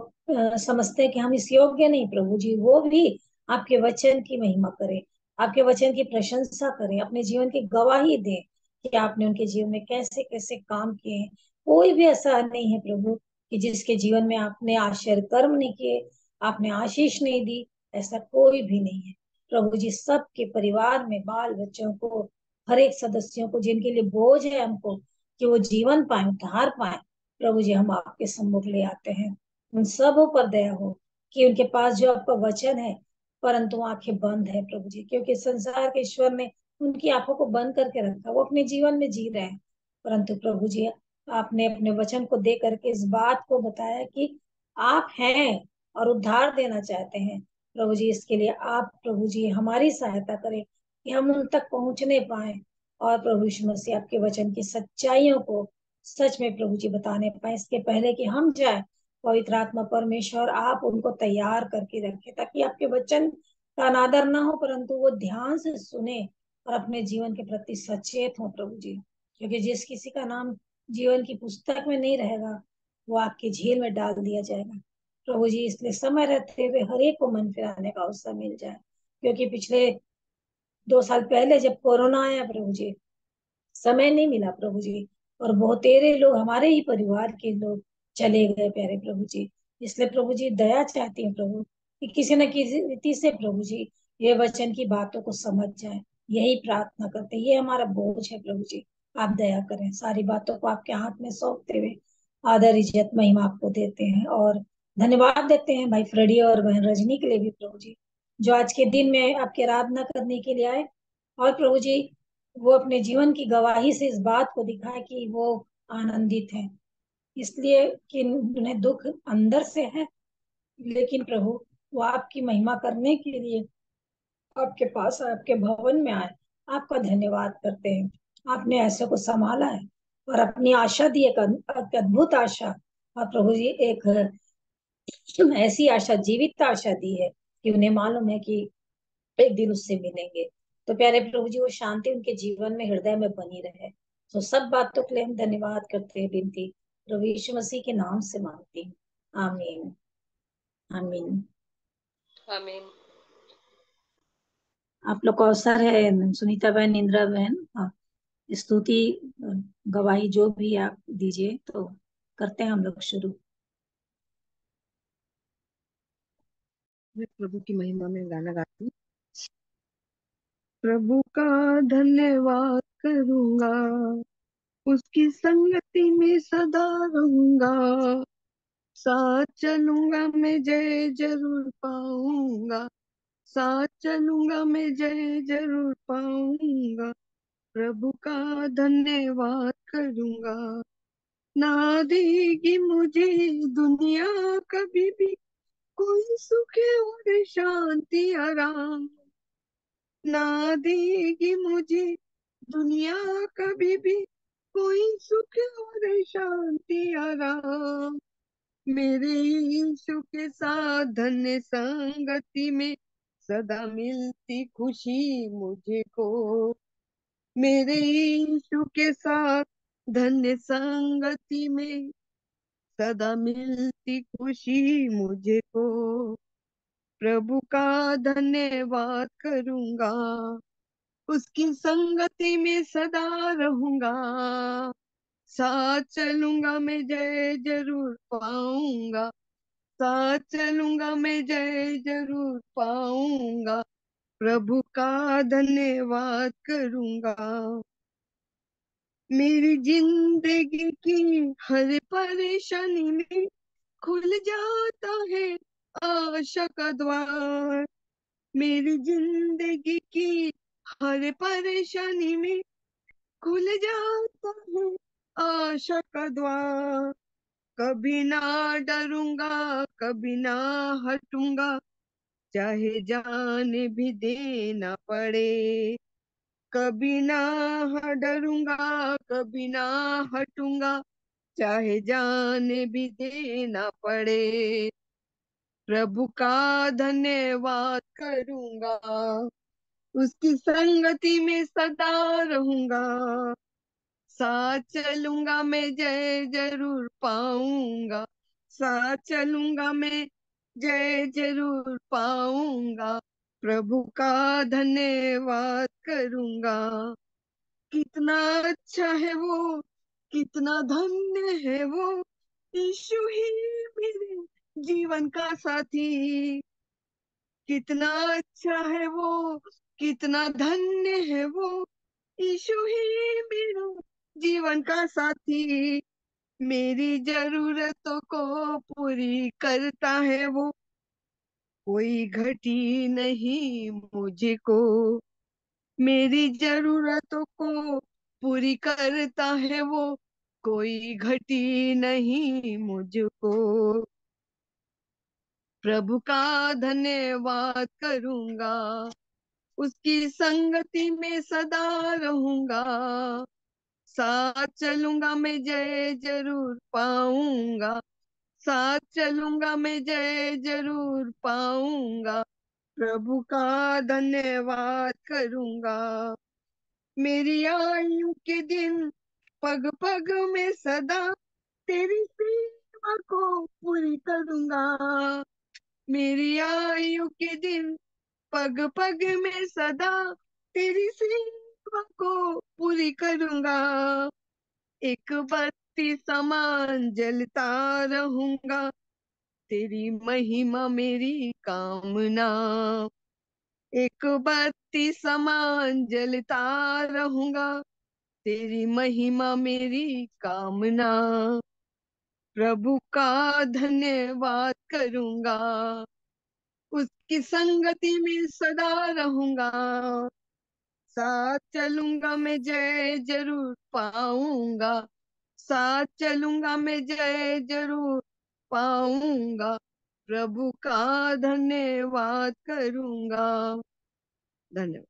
समझते हैं कि हम इस योग्य नहीं प्रभु जी, वो भी आपके वचन की महिमा करें, आपके वचन की प्रशंसा करें, अपने जीवन की गवाही दें कि आपने उनके जीवन में कैसे कैसे काम किए हैं। कोई भी ऐसा नहीं है प्रभु कि जिसके जीवन में आपने आश्चर्य कर्म नहीं किए, आपने आशीष नहीं दी। ऐसा कोई भी नहीं है प्रभु जी। सबके परिवार में बाल बच्चों को, हर एक सदस्यों को जिनके लिए बोझ है हमको, कि वो जीवन पाए, उद्धार पाए, प्रभु जी हम आपके सम्मुख ले आते हैं। उन सबों पर दया हो कि उनके पास जो आपका वचन है, परंतु आंखें बंद है प्रभु जी, क्योंकि संसार के ईश्वर ने उनकी आंखों को बंद करके रखा। वो अपने जीवन में जी रहे हैं, परंतु प्रभु जी आपने अपने वचन को दे करके इस बात को बताया कि आप हैं और उद्धार देना चाहते हैं प्रभु जी। इसके लिए आप प्रभु जी हमारी सहायता करें कि हम उन तक पहुंचने पाए, और प्रभु यीशु मसीह आपके वचन की सच्चाइयों को सच में प्रभु जी बताने पाए। इसके पहले कि हम जाए, पवित्र आत्मा परमेश्वर आप उनको तैयार करके रखे, ताकि आपके वचन का अनादर ना हो, परंतु वो ध्यान से सुने और अपने जीवन के प्रति सचेत हो प्रभु जी। क्योंकि जिस किसी का नाम जीवन की पुस्तक में नहीं रहेगा, वो आपकी झील में डाल दिया जाएगा प्रभु जी। इसलिए समय रहते हुए हर एक को मन फिराने का अवसर मिल जाए। क्योंकि पिछले 2 साल पहले जब कोरोना आया प्रभु जी, समय नहीं मिला प्रभु जी, और बहुतेरे लोग, हमारे ही परिवार के लोग चले गए प्यारे प्रभु जी। इसलिए प्रभु जी दया चाहती हूँ प्रभु, कि किसी न किसी रीति से प्रभु जी ये वचन की बातों को समझ जाए। यही प्रार्थना करते हैं, ये हमारा बोझ है प्रभु जी। आप दया करें, सारी बातों को आपके हाथ में सौंपते हुए आदर इज्जत महिमा आपको देते हैं, और धन्यवाद देते हैं भाई फ्रेडी और बहन रजनी के लिए भी प्रभु जी, जो आज के दिन में आपकी आराधना करने के लिए आए। और प्रभु जी वो अपने जीवन की गवाही से इस बात को दिखाए कि वो आनंदित है, इसलिए कि उन्हें दुख अंदर से है, लेकिन प्रभु वो आपकी महिमा करने के लिए आपके पास, आपके भवन में आए। आपका धन्यवाद करते हैं, आपने ऐसे को संभाला है और अपनी आशा दी, एक अद्भुत आशा। और प्रभु जी एक ऐसी आशा, जीवित आशा दी है कि उन्हें मालूम है कि एक दिन उससे मिलेंगे। तो प्यारे प्रभु जी वो शांति उनके जीवन में, हृदय में बनी रहे। तो सब बातों के लिए हम धन्यवाद करते हैं, विनती प्रभु यीशु मसीह के नाम से मांगती हूँ। आमीन, आमीन। आमीन। आप लोग को अवसर है, सुनीता बहन, इंदिरा बहन, स्तुति, गवाही जो भी आप दीजिए, तो करते हैं हम लोग शुरू। मैं प्रभु की महिमा में गाना गाती हूँ। प्रभु का धन्यवाद करूंगा, उसकी संगति में सदा रहूंगा। साथ चलूंगा मैं जय जरूर पाऊंगा, साथ चलूंगा मैं जय जरूर पाऊंगा। प्रभु का धन्यवाद करूंगा। ना देगी मुझे दुनिया कभी भी कोई सुख और शांति आराम, ना देगी मुझे दुनिया कभी भी कोई सुख और शांति आराम। मेरे यीशु के साथ धन्य संगति में सदा मिलती खुशी मुझे को। मेरे यीशु के साथ धन्य संगति में सदा मिलती खुशी मुझे को। प्रभु का धन्यवाद करूंगा, उसकी संगति में सदा रहूंगा। साथ चलूंगा मैं जय जरूर पाऊंगा, साथ चलूंगा मैं जय जरूर पाऊंगा। प्रभु का धन्यवाद करूंगा। मेरी जिंदगी की हर परेशानी में खुल जाता है आशा का द्वार। मेरी जिंदगी की हर परेशानी में खुल जाता है आशा का द्वार। कभी ना डरूंगा, कभी ना हटूंगा, चाहे जान भी देना पड़े। कभी ना डरूंगा, कभी ना हटूंगा, चाहे जान भी देना पड़े। प्रभु का धन्यवाद करूंगा, उसकी संगति में सदा रहूंगा। साथ चलूंगा मैं जय जरूर पाऊंगा, साथ चलूंगा मैं जय जरूर पाऊंगा। प्रभु का धन्यवाद करूंगा। कितना अच्छा है वो, कितना धन्य है वो, यीशु ही मेरे जीवन का साथी। कितना अच्छा है वो, कितना धन्य है वो, यीशु ही मेरा जीवन का साथी। मेरी जरूरतों को पूरी करता है वो, कोई घटी नहीं मुझे को। मेरी जरूरतों को पूरी करता है वो, कोई घटी नहीं मुझको। प्रभु का धन्यवाद करूंगा, उसकी संगति में सदा रहूंगा। साथ चलूंगा मैं जय जरूर पाऊंगा, साथ चलूंगा मैं जय जरूर पाऊंगा। प्रभु का धन्यवाद करूंगा। मेरी आयु के दिन पग पग में सदा तेरी सेवा को पूरी करूंगा। मेरी आयु के दिन पग पग में सदा तेरी सेवा को पूरी करूंगा। एक बत्ती समान जलता रहूंगा, तेरी महिमा मेरी कामना। एक बत्ती समान जलता रहूंगा, तेरी महिमा मेरी कामना। प्रभु का धन्यवाद करूंगा, उसकी संगति में सदा रहूंगा। साथ चलूंगा मैं जय जरूर पाऊंगा, साथ चलूंगा मैं जय जरूर पाऊंगा। प्रभु का धन्यवाद करूंगा। धन्यवाद।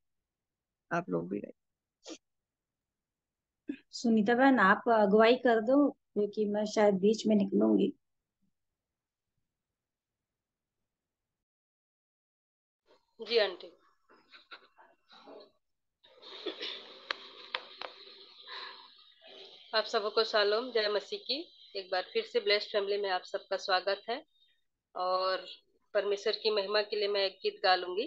आप लोग भी रहे। सुनीता बहन, आप अगुवाई कर दो, क्योंकि मैं शायद बीच में निकलूंगी। जी आंटी। आप सबको शालोम, जय मसीह की। एक बार फिर से ब्लेस्ड फैमिली में आप सबका स्वागत है। और परमेश्वर की महिमा के लिए मैं एक गीत गा लूंगी।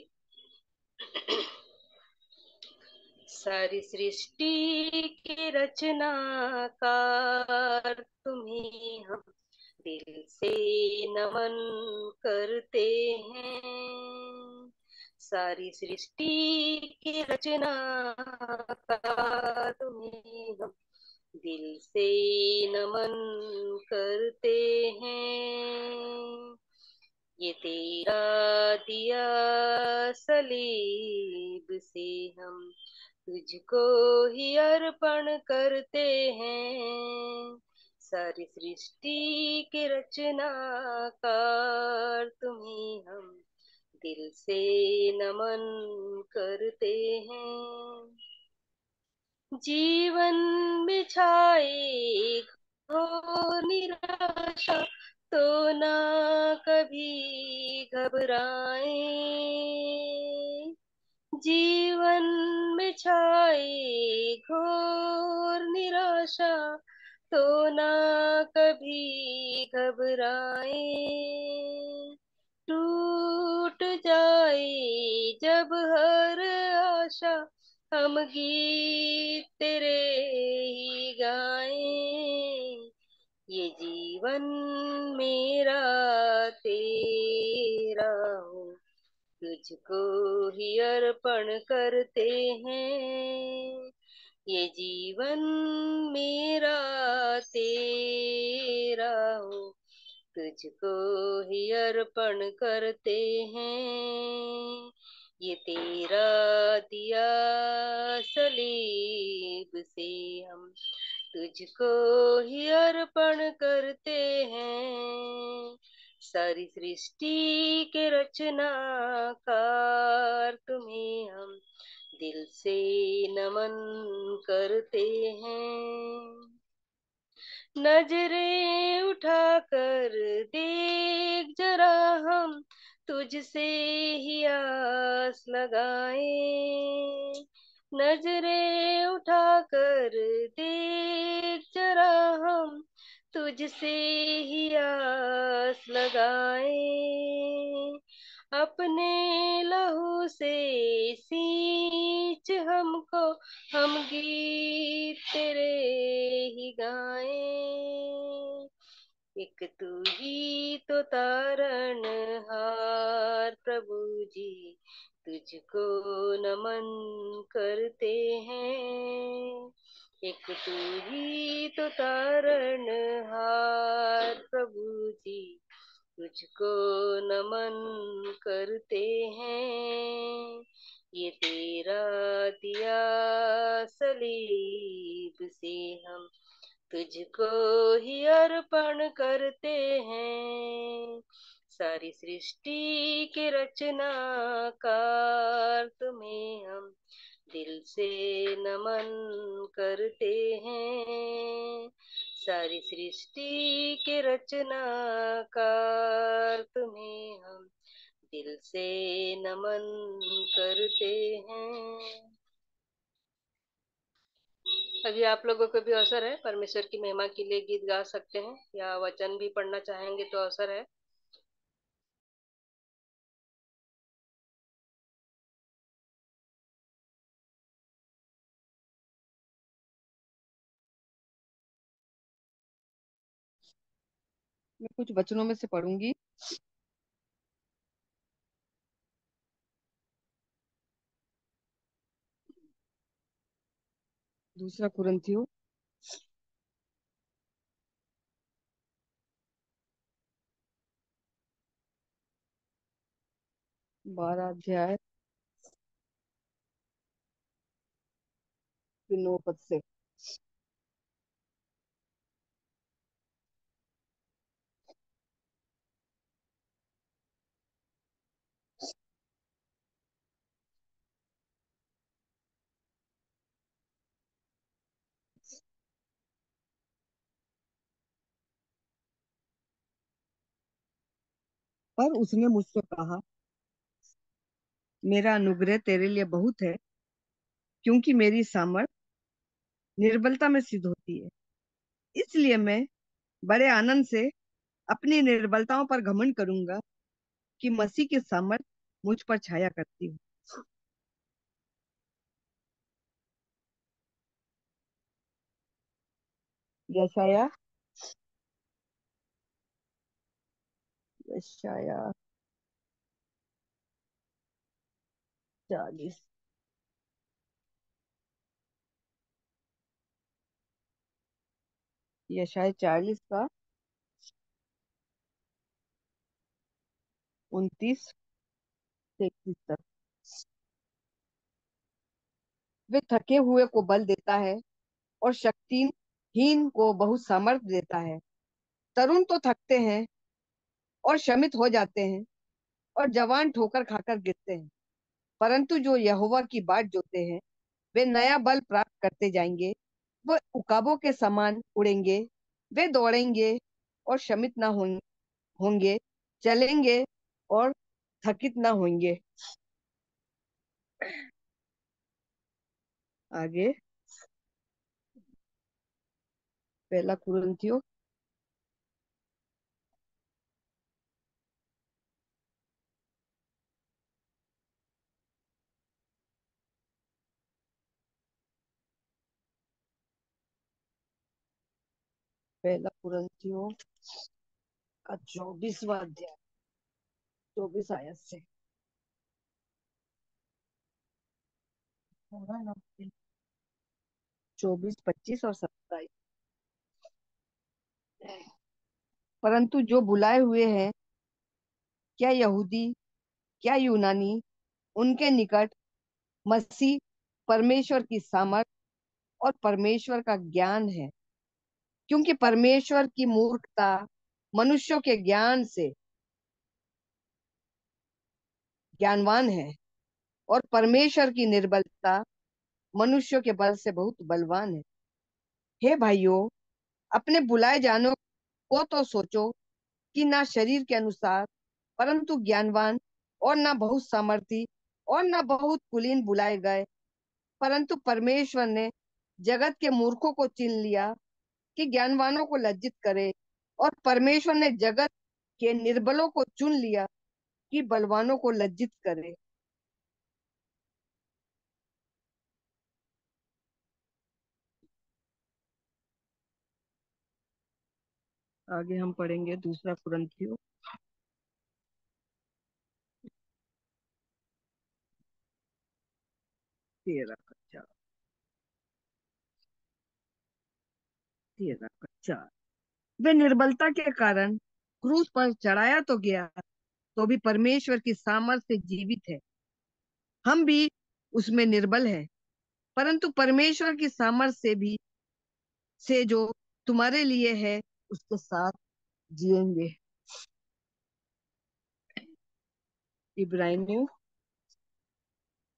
सारी सृष्टि के रचनाकार तुम्हें हम दिल से नमन करते हैं। सारी सृष्टि के रचनाकार तुम्हें हम दिल से नमन करते हैं। ये तेरा दिया सलीब से हम तुझको ही अर्पण करते हैं। सारी सृष्टि के रचनाकार तुम्हें हम दिल से नमन करते हैं। जीवन में छाए घोर निराशा तो ना कभी घबराए। जीवन में छाए घोर निराशा, तो ना कभी घबराए। टूट जाए जब हर आशा, हम गीत तेरे ही गाएं। ये जीवन मेरा तेरा हो, तुझको ही अर्पण करते हैं। ये जीवन मेरा तेरा हो, तुझको ही अर्पण करते हैं। ये तेरा दिया सलीब से हम तुझको ही अर्पण करते हैं। सारी सृष्टि के रचनाकार तुम्हें हम दिल से नमन करते हैं। नजरें उठाकर देख जरा हम तुझसे ही आस लगाए। नजरें उठाकर देख जरा हम तुझसे ही आस लगाए। अपने लहू से सींच हमको, हम गीत तेरे ही गाएं। एक तू ही तो तारण हार प्रभु जी, तुझको नमन करते हैं। एक तू ही तो तारण हार प्रभु जी, तुझको नमन करते हैं। ये तेरा दिया सलीब से हम तुझको ही अर्पण करते हैं। सारी सृष्टि के रचनाकार तुम्हें हम दिल से नमन करते हैं। सारी सृष्टि के रचनाकार तुम्हें हम दिल से नमन करते हैं। अभी आप लोगों को भी अवसर है, परमेश्वर की महिमा के लिए गीत गा सकते हैं या वचन भी पढ़ना चाहेंगे तो अवसर है। मैं कुछ वचनों में से पढ़ूंगी। दूसरा कुरिन्थियों 12 अध्याय 9 पद से। पर उसने मुझसे कहा, मेरा अनुग्रह तेरे लिए बहुत है, क्योंकि मेरी सामर्थ निर्बलता में सिद्ध होती है। इसलिए मैं बड़े आनंद से अपनी निर्बलताओं पर घमंड करूंगा, कि मसीह की सामर्थ मुझ पर छाया करती है। यशाया यशाया 40। यशाया 40 का 29 से 31 तक। वे थके हुए को बल देता है, और शक्तिहीन को बहुत सामर्थ देता है। तरुण तो थकते हैं और शमित हो जाते हैं, और जवान ठोकर खाकर गिरते हैं। परंतु जो यहोवा की बाट जोते हैं, वे नया बल प्राप्त करते जाएंगे। वो उकाबों के समान उड़ेंगे। वे दौड़ेंगे और शमित ना होंगे, चलेंगे और थकित ना होंगे। आगे पहला कुरिन्थियों पहला कुरिन्थियों का 24वां अध्याय 24 आयत से होगा ना, 24, 25 और 27। परंतु जो बुलाए हुए हैं, क्या यहूदी क्या यूनानी, उनके निकट मसीह परमेश्वर की सामर्थ और परमेश्वर का ज्ञान है, क्योंकि परमेश्वर की मूर्खता मनुष्यों के ज्ञान से ज्ञानवान है, और परमेश्वर की निर्बलता मनुष्यों के बल से बहुत बलवान है। हे भाइयों, अपने बुलाए जाने को तो सोचो कि ना शरीर के अनुसार परंतु ज्ञानवान, और ना बहुत सामर्थी और ना बहुत कुलीन बुलाए गए, परंतु परमेश्वर ने जगत के मूर्खों को चुन लिया कि ज्ञानवानों को लज्जित करे, और परमेश्वर ने जगत के निर्बलों को चुन लिया कि बलवानों को लज्जित करे। आगे हम पढ़ेंगे दूसरा कुरिन्थियों 13 का 4। 13 का 4। वे निर्बलता के कारण क्रूस पर चढ़ाया तो गया, तो भी परमेश्वर की सामर्थ्य से जीवित है। हम भी उसमें निर्बल हैं, परंतु परमेश्वर की सामर्थ्य से जो तुम्हारे लिए है उसके साथ जिएंगे। इब्रानियों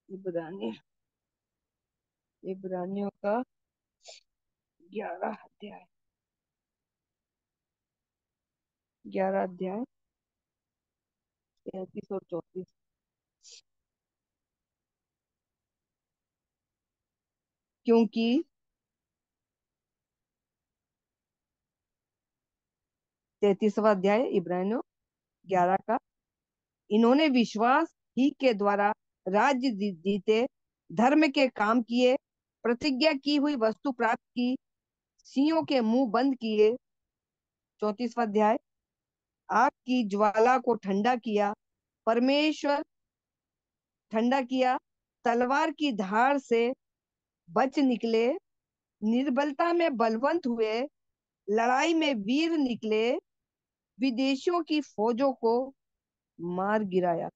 इब्रानी इब्रानियों का 11 अध्याय 33 और 34। क्योंकि 33वां अध्याय इब्रानियों 11 का, इन्होंने विश्वास ही के द्वारा राज्य जीते, धर्म के काम किए, प्रतिज्ञा की हुई वस्तु प्राप्त की, सिंहों के मुंह बंद किए। 34वां अध्याय, आग की ज्वाला को ठंडा किया, परमेश्वर ठंडा किया, तलवार की धार से बच निकले, निर्बलता में बलवंत हुए, लड़ाई में वीर निकले, विदेशियों की फौजों को मार गिराया।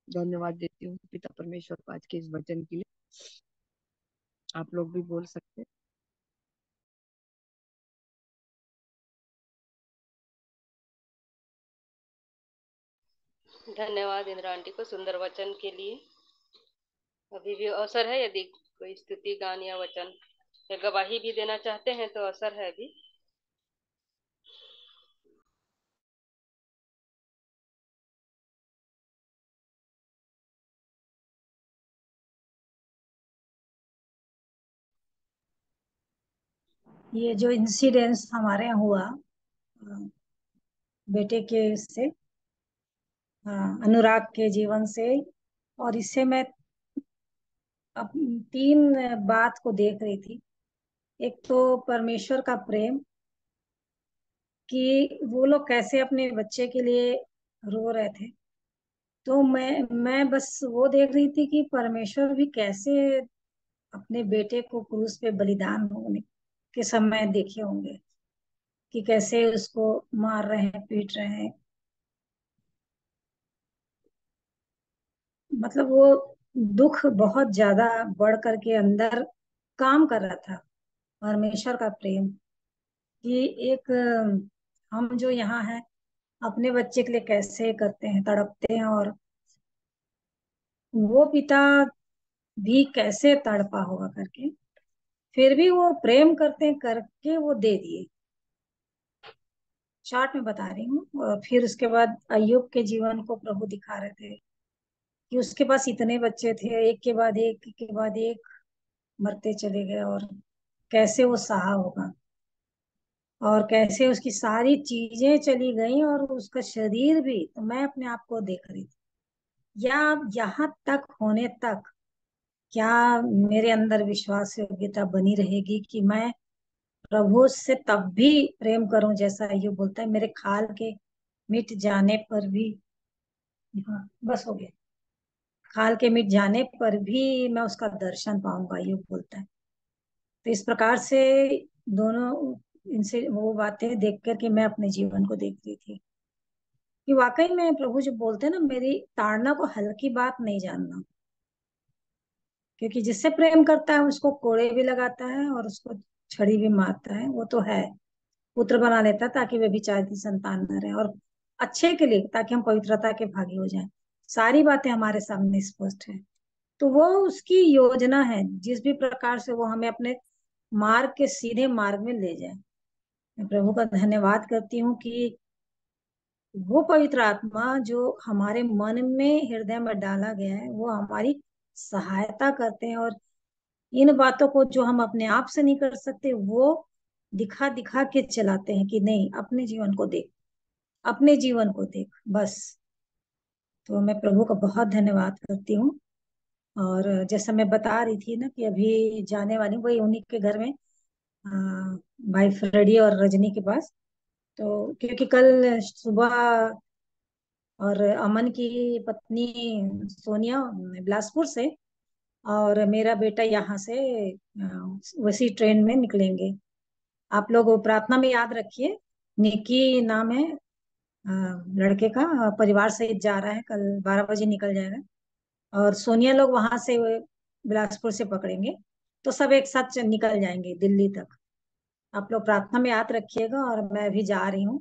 धन्यवाद देती हूँ पिता परमेश्वर को आज के इस वचन के लिए। आप लोग भी बोल सकते हैं। धन्यवाद इंदिरा आंटी को सुंदर वचन के लिए। अभी भी अवसर है, यदि कोई स्तुति गान या वचन या गवाही भी देना चाहते हैं तो अवसर है अभी। ये जो इंसिडेंस हमारे यहाँ हुआ बेटे के से अनुराग के जीवन से, और इससे मैं अब 3 बात को देख रही थी। एक तो परमेश्वर का प्रेम, कि वो लोग कैसे अपने बच्चे के लिए रो रहे थे। तो मैं बस वो देख रही थी कि परमेश्वर भी कैसे अपने बेटे को क्रूस पे बलिदान होने के समय देखे होंगे, कि कैसे उसको मार रहे हैं, पीट रहे हैं। मतलब वो दुख बहुत ज्यादा बढ़ करके अंदर काम कर रहा था। परमेश्वर का प्रेम, कि एक हम जो यहाँ हैं अपने बच्चे के लिए कैसे करते हैं, तड़पते हैं, और वो पिता भी कैसे तड़पा होगा करके। फिर भी वो प्रेम करते करके वो दे दिए। शॉर्ट में बता रही हूँ। और फिर उसके बाद अय्यूब के जीवन को प्रभु दिखा रहे थे कि उसके पास इतने बच्चे थे, एक के बाद एक मरते चले गए, और कैसे वो सहा होगा, और कैसे उसकी सारी चीजें चली गई और उसका शरीर भी। तो मैं अपने आप को देख रही थी, या यहाँ तक होने तक क्या मेरे अंदर विश्वास योग्यता बनी रहेगी कि मैं प्रभु से तब भी प्रेम करूं, जैसा अय्यूब बोलता है मेरे खाल के मिट जाने पर भी। हाँ, बस हो गया। खाल के मिट जाने पर भी मैं उसका दर्शन पाऊंगा, अय्यूब बोलता है। तो इस प्रकार से दोनों, इनसे वो बातें देख कर के मैं अपने जीवन को देख रही थी कि वाकई में प्रभु जो बोलते हैं ना, मेरी ताड़ना को हल्की बात नहीं जानना, क्योंकि जिससे प्रेम करता है उसको कोड़े भी लगाता है और उसको छड़ी भी मारता है। वो तो है, पुत्र बना लेता है ताकि वे भी की संतान न रहे, और अच्छे के लिए, ताकि हम पवित्रता के भागी हो जाएं। सारी बातें हमारे सामने स्पष्ट है। तो वो उसकी योजना है, जिस भी प्रकार से वो हमें अपने मार्ग के सीधे मार्ग में ले जाए। मैं प्रभु का धन्यवाद करती हूँ कि वो पवित्र आत्मा जो हमारे मन में, हृदय में डाला गया है, वो हमारी सहायता करते हैं। और इन बातों को जो हम अपने आप से नहीं कर सकते, वो दिखा दिखा के चलाते हैं कि नहीं, अपने जीवन को देख, अपने जीवन को देख, बस। तो मैं प्रभु का बहुत धन्यवाद करती हूँ। और जैसा मैं बता रही थी ना कि अभी जाने वाली हूँ, वही उन्हीं के घर में, आ, भाई फ्रेडी और रजनी के पास। तो क्योंकि कल सुबह, और अमन की पत्नी सोनिया बिलासपुर से, और मेरा बेटा यहाँ से वैसी ट्रेन में निकलेंगे। आप लोग वो प्रार्थना में याद रखिए। निकी नाम है लड़के का, परिवार सहित जा रहा है, कल 12 बजे निकल जाएगा। और सोनिया लोग वहां से बिलासपुर से पकड़ेंगे, तो सब एक साथ निकल जाएंगे दिल्ली तक। आप लोग प्रार्थना में याद रखिएगा, और मैं भी जा रही हूँ,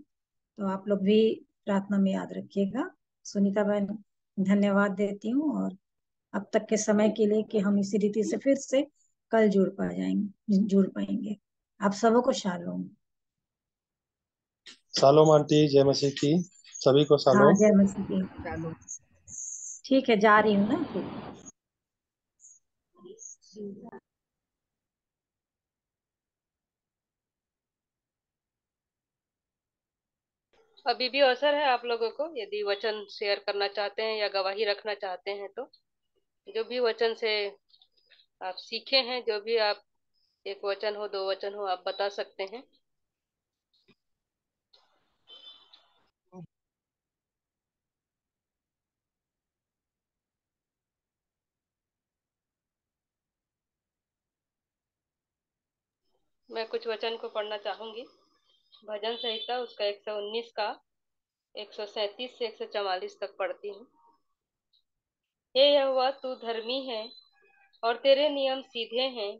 तो आप लोग भी प्रार्थना में याद रखिएगा। सुनीता बहन, धन्यवाद देती हूँ, और अब तक के समय के लिए कि हम इसी रीति से फिर से कल जुड़ पाएंगे। आप सबों को शालोम। शालोम आंटी, जय मसीह की। सभी को हाँ, शालोम। जय मसीह की। चलो। ठीक है, जा रही हूँ ना फिर। अभी भी अवसर है आप लोगों को, यदि वचन शेयर करना चाहते हैं या गवाही रखना चाहते हैं, तो जो भी वचन से आप सीखे हैं, जो भी आप, एक वचन हो, दो वचन हो, आप बता सकते हैं। मैं कुछ वचन को पढ़ना चाहूंगी। भजन संहिता उसका 119 का 137 से 144 तक पढ़ती हूँ। हे यहोवा, तू धर्मी है और तेरे नियम सीधे हैं।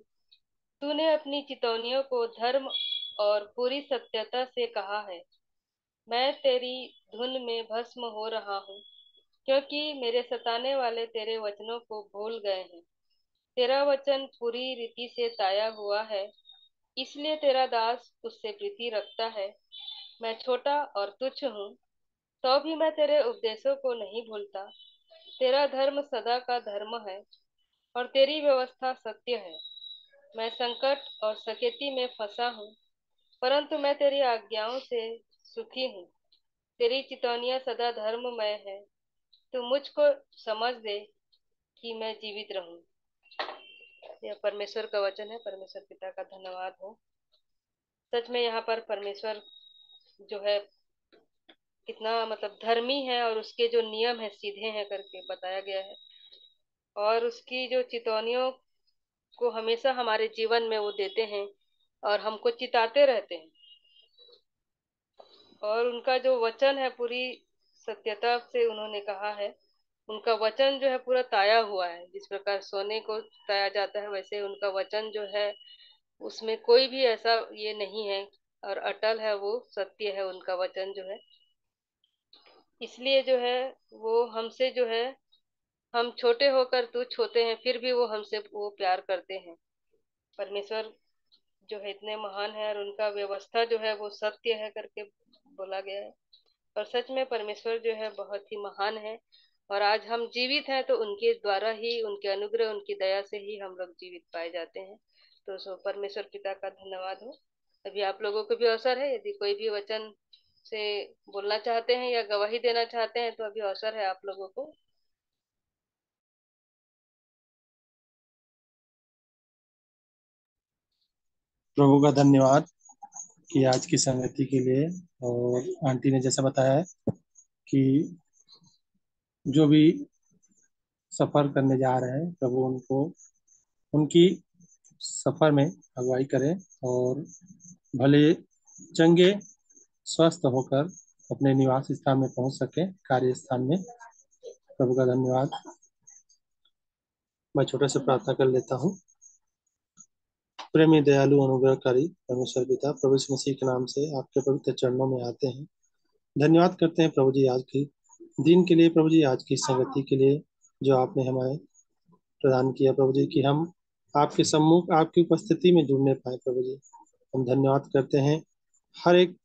तूने अपनी चितौनियों को धर्म और पूरी सत्यता से कहा है। मैं तेरी धुन में भस्म हो रहा हूँ, क्योंकि मेरे सताने वाले तेरे वचनों को भूल गए हैं। तेरा वचन पूरी रीति से ताया हुआ है, इसलिए तेरा दास उससे प्रीति रखता है। मैं छोटा और तुच्छ हूँ, तो भी मैं तेरे उपदेशों को नहीं भूलता। तेरा धर्म सदा का धर्म है और तेरी व्यवस्था सत्य है। मैं संकट और सकेती में फंसा हूँ, परंतु मैं तेरी आज्ञाओं से सुखी हूँ। तेरी चितौनियां सदा धर्ममय है। तू मुझको समझ दे कि मैं जीवित रहूं। यह परमेश्वर का वचन है। परमेश्वर पिता का धन्यवाद हो। सच में यहाँ पर परमेश्वर जो है कितना मतलब धर्मी है, और उसके जो नियम है सीधे हैं करके बताया गया है, और उसकी जो चितौनियों को हमेशा हमारे जीवन में वो देते हैं और हमको चिताते रहते हैं। और उनका जो वचन है पूरी सत्यता से उन्होंने कहा है। उनका वचन जो है पूरा ताया हुआ है। जिस प्रकार सोने को ताया जाता है, वैसे उनका वचन जो है उसमें कोई भी ऐसा ये नहीं है, और अटल है, वो सत्य है उनका वचन जो है। इसलिए जो है वो हमसे जो है, हम छोटे होकर तुच्छ होते हैं, फिर भी वो हमसे वो प्यार करते हैं। परमेश्वर जो है इतने महान है और उनका व्यवस्था जो है वो सत्य है करके बोला गया है। और सच में परमेश्वर जो है बहुत ही महान है। और आज हम जीवित हैं तो उनके द्वारा ही, उनके अनुग्रह, उनकी दया से ही हम लोग जीवित पाए जाते हैं। तो सो परमेश्वर पिता का धन्यवाद हो। अभी आप लोगों को भी अवसर है, यदि कोई भी वचन से बोलना चाहते हैं या गवाही देना चाहते हैं तो अभी अवसर है आप लोगों को। प्रभु का धन्यवाद कि आज की संगति के लिए। और आंटी ने जैसा बताया है कि जो भी सफर करने जा रहे हैं प्रभु उनको उनकी सफर में अगुवाई करें और भले चंगे स्वस्थ होकर अपने निवास स्थान में पहुंच सके, कार्य स्थान में। प्रभु का धन्यवाद। मैं छोटे से प्रार्थना कर लेता हूँ। प्रेमी दयालु अनुग्रहकारी परमेश्वर पिता, प्रभु यीशु मसीह के नाम से आपके पवित्र चरणों में आते हैं। धन्यवाद करते हैं प्रभु जी आज की दिन के लिए, प्रभु जी आज की संगति के लिए जो आपने हमें प्रदान किया प्रभु जी, कि हम आपके सम्मुख आपकी उपस्थिति में जुड़ने पाए प्रभु जी। हम धन्यवाद करते हैं हर एक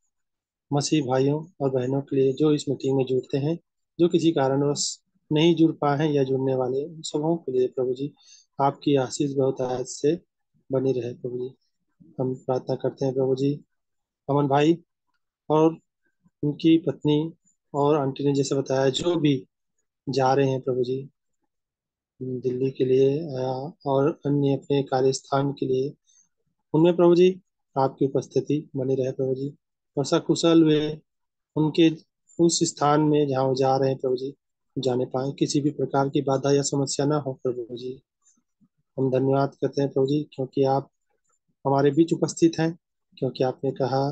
मसीह भाइयों और बहनों के लिए जो इस मीटिंग में जुड़ते हैं, जो किसी कारणवश नहीं जुड़ पाए हैं या जुड़ने वाले, उन सबों के लिए प्रभु जी आपकी आशीष बहुत आयत से बनी रहे प्रभु जी। हम प्रार्थना करते हैं प्रभु जी अमन भाई और उनकी पत्नी और आंटी ने जैसे बताया जो भी जा रहे हैं प्रभु जी दिल्ली के लिए और अन्य अपने कार्य स्थान के लिए, उनमें प्रभु जी आपकी उपस्थिति बनी रहे प्रभु जी। और सकुशल वे उनके उस स्थान में जहाँ वो जा रहे हैं प्रभु जी जाने पाए, किसी भी प्रकार की बाधा या समस्या ना हो प्रभु जी। हम धन्यवाद करते हैं प्रभु जी क्योंकि आप हमारे बीच उपस्थित हैं, क्योंकि आपने कहा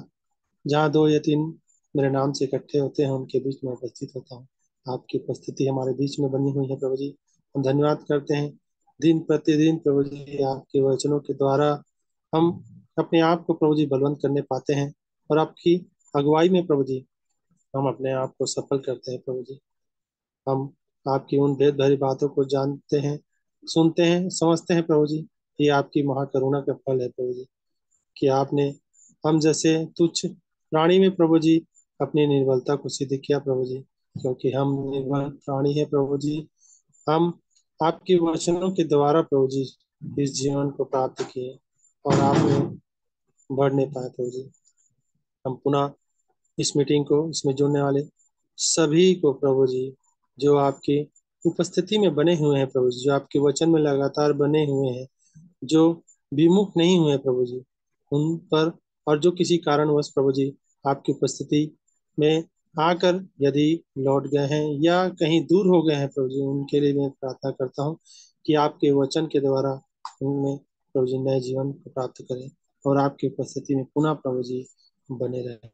जहाँ दो या तीन मेरे नाम से इकट्ठे होते हैं उनके बीच में उपस्थित होता हूँ। आपकी उपस्थिति हमारे बीच में बनी हुई है प्रभु जी। हम धन्यवाद करते हैं दिन प्रतिदिन प्रभु जी आपके वचनों के द्वारा हम अपने आप को प्रभु जी बलवंत करने पाते हैं और आपकी अगुवाई में प्रभु जी हम अपने आप को सफल करते हैं प्रभु जी। हम आपकी उन भेद भरी बातों को जानते हैं, सुनते हैं, समझते हैं प्रभु जी। ये आपकी महाकरुणा का फल है प्रभु जी कि आपने हम जैसे तुच्छ प्राणी में प्रभु जी अपनी निर्बलता को सिद्ध किया प्रभु जी, क्योंकि हम निर्बल प्राणी है प्रभु जी। हम आपके वचनों के द्वारा प्रभु जी इस जीवन को प्राप्त किए और आप में बढ़ने पाए प्रभु जी। हम पुनः इस मीटिंग को, इसमें जुड़ने वाले सभी को प्रभु जी जो आपकी उपस्थिति में बने हुए हैं प्रभु जी, जो आपके वचन में लगातार बने हुए हैं, जो विमुख नहीं हुए प्रभु जी, उन पर, और जो किसी कारणवश प्रभु जी आपकी उपस्थिति में आकर यदि लौट गए हैं या कहीं दूर हो गए हैं प्रभु जी, उनके लिए मैं प्रार्थना करता हूँ कि आपके वचन के द्वारा उनमें प्रभु जी नए जीवन को प्राप्त करें और आपकी उपस्थिति में पुनः प्रभु जी बने रहे।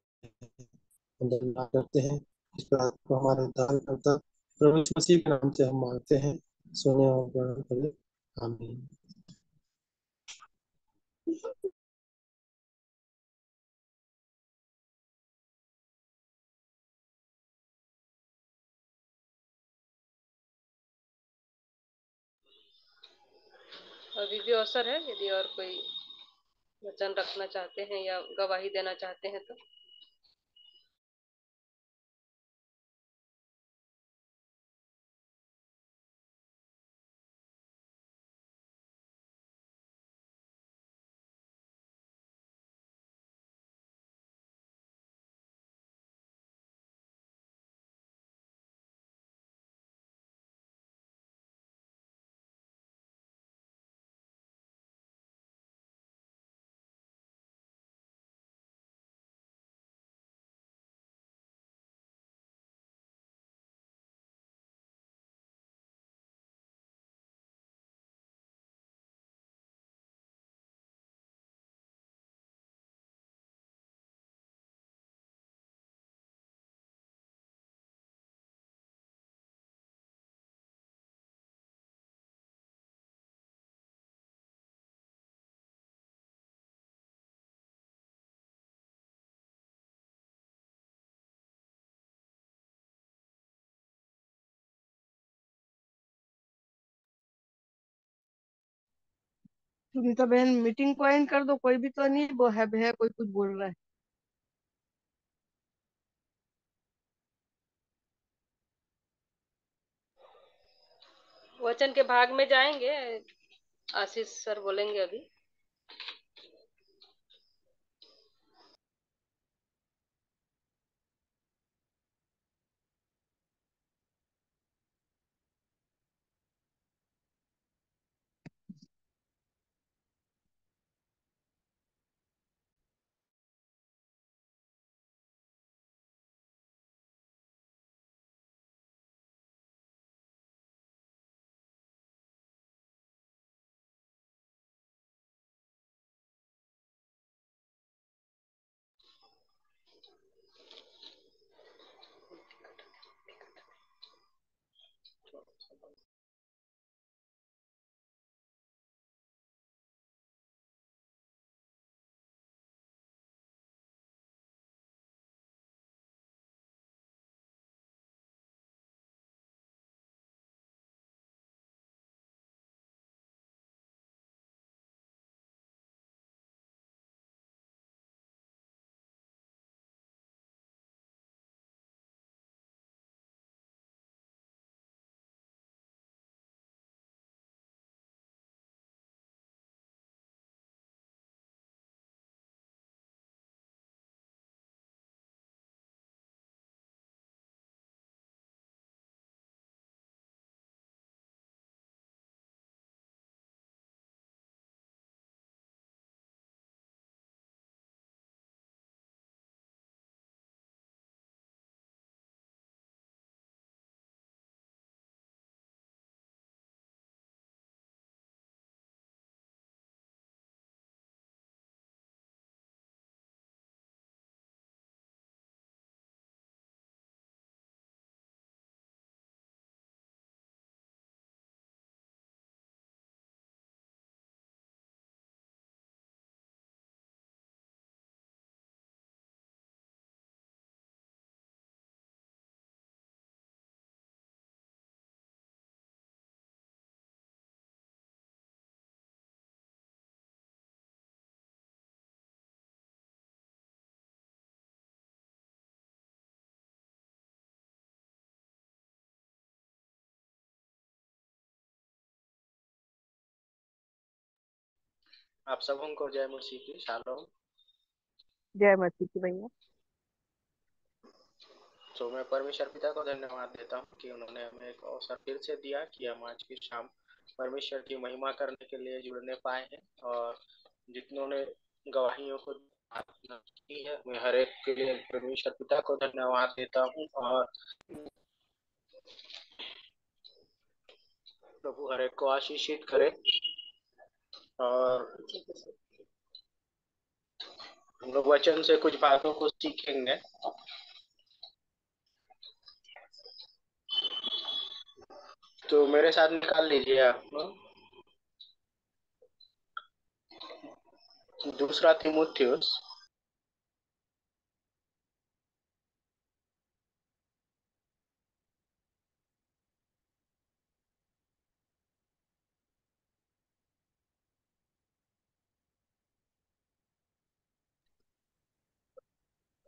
हम धन्यवाद करते हैं इस प्रार्थना को हमारे उद्धारकर्ता प्रभु यीशु मसीह के नाम से हम मांगते हैं, सुने और ग्रहण करें। आमीन। अभी भी अवसर है, यदि और कोई वचन रखना चाहते हैं या गवाही देना चाहते हैं तो। सुनीता बहन मीटिंग को एंड कर दो, कोई भी तो नहीं वो है कोई कुछ बोल रहा है। वचन के भाग में जाएंगे, आशीष सर बोलेंगे अभी। आप सबों को जय मसीह की शालोम। जय मसीह की भैया। तो मैं परमेश्वर पिता को धन्यवाद देता हूँ कि उन्होंने हमें एक अवसर फिर से दिया कि हम आज की शाम परमेश्वर की महिमा करने के लिए जुड़ने पाए हैं। और जितनों ने गवाहियों को प्रार्थना की है, मैं हर एक के लिए परमेश्वर पिता को धन्यवाद देता हूँ। और प्रभु हर एक को आशीषित करे। और हम लोग वचन से कुछ बातों को सीखेंगे। तो मेरे साथ निकाल लीजिए आप दूसरा तीमुथियुस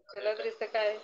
चलो रिश्ते का है।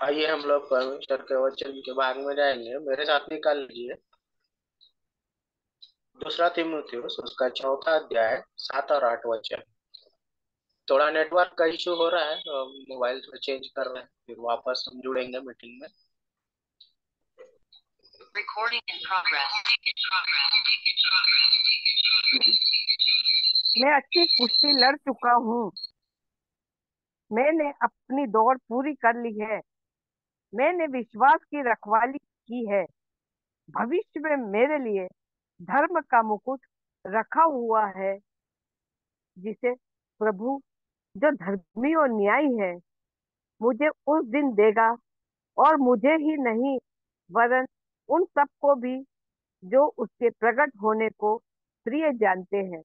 आइए हम लोग परमेश्वर के वचन के भाग में जाएंगे। मेरे साथ निकाल लीजिए दूसरा तीमुथियुस उसका चौथा अध्याय 7 और 8 वचन। थोड़ा नेटवर्क का इशू हो रहा है तो मोबाइल से चेंज कर रहे हैं, फिर वापस हम जुड़ेंगे मीटिंग में। Recording in progress. मैं अच्छी कुश्ती लड़ चुका हूँ, मैंने अपनी दौड़ पूरी कर ली है, मैंने विश्वास की रखवाली की है। भविष्य में मेरे लिए धर्म का मुकुट रखा हुआ है, जिसे प्रभु जो धर्मी और न्यायी है मुझे उस दिन देगा, और मुझे ही नहीं वरन उन सबको भी जो उसके प्रकट होने को प्रिय जानते हैं।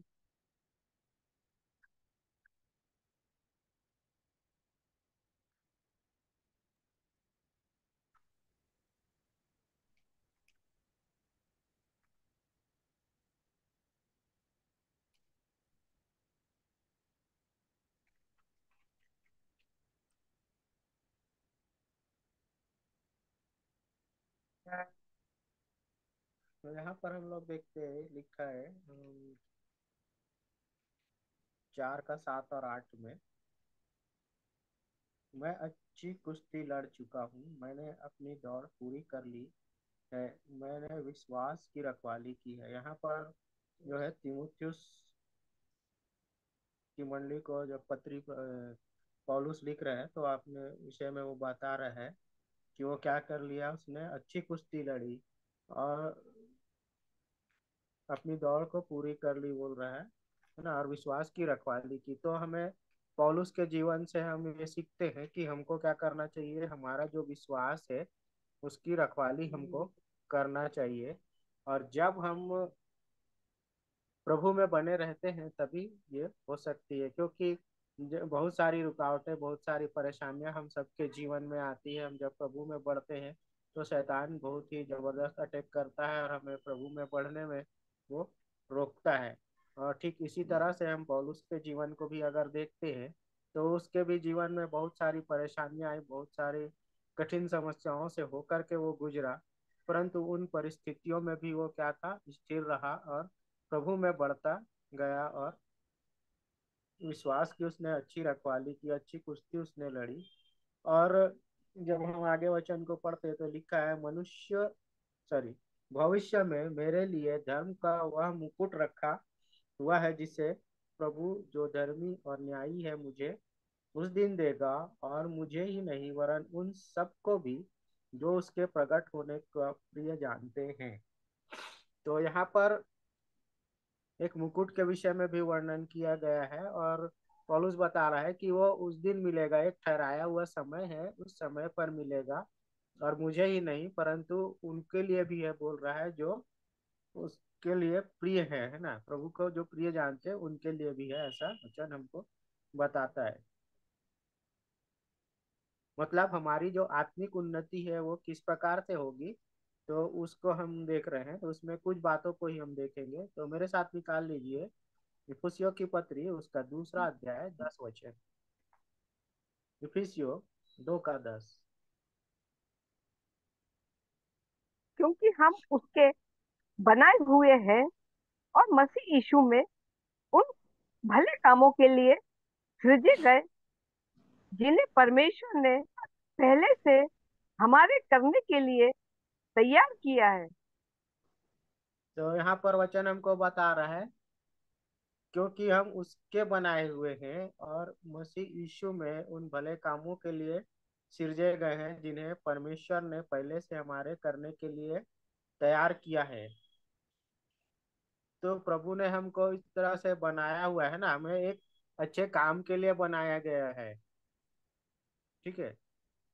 तो यहाँ पर हम लोग देखते हैं लिखा है 4 का 7 और 8 में, मैं अच्छी कुश्ती लड़ चुका हूँ, मैंने अपनी दौड़ पूरी कर ली है, मैंने विश्वास की रखवाली की है। यहाँ पर जो है तीमुथियुस की मंडली को जब पत्री पौलुस लिख रहे हैं तो आपने विषय में वो बता रहा है कि वो क्या कर लिया, उसने अच्छी कुश्ती लड़ी और अपनी दौड़ को पूरी कर ली बोल रहा है ना, और विश्वास की रखवाली की। तो हमें पौलुस के जीवन से हम ये सीखते हैं कि हमको क्या करना चाहिए, हमारा जो विश्वास है उसकी रखवाली हमको करना चाहिए। और जब हम प्रभु में बने रहते हैं तभी ये हो सकती है, क्योंकि बहुत सारी रुकावटें, बहुत सारी परेशानियां हम सबके जीवन में आती है। हम जब प्रभु में बढ़ते हैं तो शैतान बहुत ही जबरदस्त अटैक करता है और हमें प्रभु में बढ़ने में वो रोकता है। और ठीक इसी तरह से हम पौलुस के जीवन को भी अगर देखते हैं तो उसके भी जीवन में बहुत सारी परेशानियां आई, बहुत सारी कठिन समस्याओं से होकर के वो गुजरा, परंतु उन परिस्थितियों में भी वो क्या था, स्थिर रहा और प्रभु में बढ़ता गया और विश्वास की उसने अच्छी रखवाली की, अच्छी कुश्ती उसने लड़ी। और जब हम आगे वचन को पढ़ते तो लिखा है, मनुष्य सॉरी भविष्य में मेरे लिए धर्म का वह मुकुट रखा हुआ है जिसे प्रभु जो धर्मी और न्यायी है मुझे उस दिन देगा, और मुझे ही नहीं वरन उन सबको भी जो उसके प्रकट होने का प्रिय जानते हैं। तो यहाँ पर एक मुकुट के विषय में भी वर्णन किया गया है और पौलुस बता रहा है कि वो उस दिन मिलेगा, एक ठहराया हुआ समय है, उस समय पर मिलेगा, और मुझे ही नहीं परंतु उनके लिए भी है बोल रहा है जो उसके लिए प्रिय है ना, प्रभु को जो प्रिय जानते हैं उनके लिए भी है, ऐसा वचन हमको बताता है। मतलब हमारी जो आत्मिक उन्नति है वो किस प्रकार से होगी तो उसको हम देख रहे हैं, तो उसमें कुछ बातों को ही हम देखेंगे। तो मेरे साथ निकाल लीजिए इफिसियों की पत्री उसका 2 अध्याय 10 वचन। इफिसियों 2 का 10। क्योंकि हम उसके बनाए हुए हैं और मसीह यीशु में उन भले कामों के लिए सृजे गए, जिन्हें परमेश्वर ने पहले से हमारे करने के लिए तैयार किया है। तो यहाँ पर वचन हमको बता रहा है क्योंकि हम उसके बनाए हुए हैं और मसीह यीशु में उन भले कामों के लिए सिरजे गए हैं जिन्हें परमेश्वर ने पहले से हमारे करने के लिए तैयार किया है। तो प्रभु ने हमको इस तरह से बनाया हुआ है ना, हमें एक अच्छे काम के लिए बनाया गया है। ठीक है,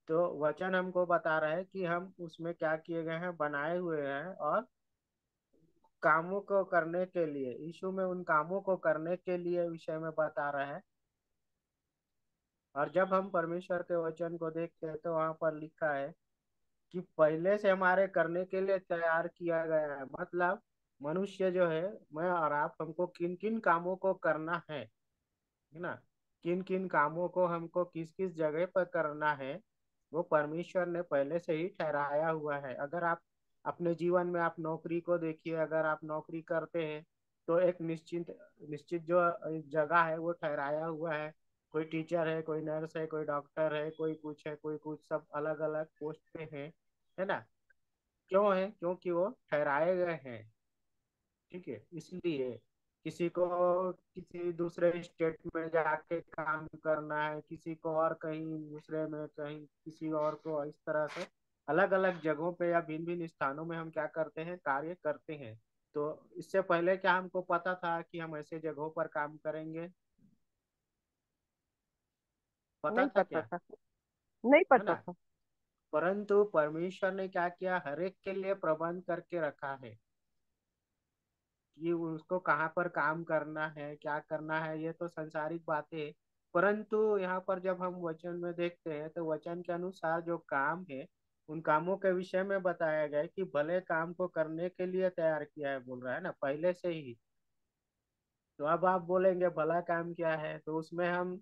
तो वचन हमको बता रहा है कि हम उसमें क्या किए गए हैं, बनाए हुए हैं और कामों को करने के लिए, यीशु में उन कामों को करने के लिए विषय में बता रहा है। और जब हम परमेश्वर के वचन को देखते हैं तो वहां पर लिखा है कि पहले से हमारे करने के लिए तैयार किया गया है। मतलब मनुष्य जो है, मैं और आप, हमको किन किन कामों को करना है ना, किन किन कामों को हमको किस किस जगह पर करना है, वो परमेश्वर ने पहले से ही ठहराया हुआ है। अगर आप अपने जीवन में आप नौकरी को देखिए, अगर आप नौकरी करते हैं तो एक निश्चित निश्चित जो जगह है वो ठहराया हुआ है। कोई टीचर है, कोई नर्स है, कोई डॉक्टर है, कोई कुछ है, कोई कुछ, सब अलग अलग पोस्ट पे है ना। क्यों है? क्योंकि वो ठहराए गए हैं। ठीक है, इसलिए किसी को किसी दूसरे स्टेट में जाके काम करना है, किसी को और कहीं दूसरे में, कहीं किसी और को, इस तरह से अलग अलग जगहों पे या भिन्न भिन्न स्थानों में हम क्या करते हैं, कार्य करते हैं। तो इससे पहले क्या हमको पता था कि हम ऐसे जगहों पर काम करेंगे? पता नहीं था पता क्या? था। नहीं है पता ना। था। परंतु परमेश्वर ने क्या किया, हर एक के लिए प्रबंध करके रखा है कि उसको कहाँ पर काम करना है, क्या करना है, ये तो संसारिक बातें हैं। परंतु यहाँ पर जब हम वचन में देखते हैं तो वचन के अनुसार जो काम है उन कामों के विषय में बताया गया है कि भले काम को करने के लिए तैयार किया है, बोल रहा है ना पहले से ही। तो अब आप बोलेंगे भला काम क्या है, तो उसमें हम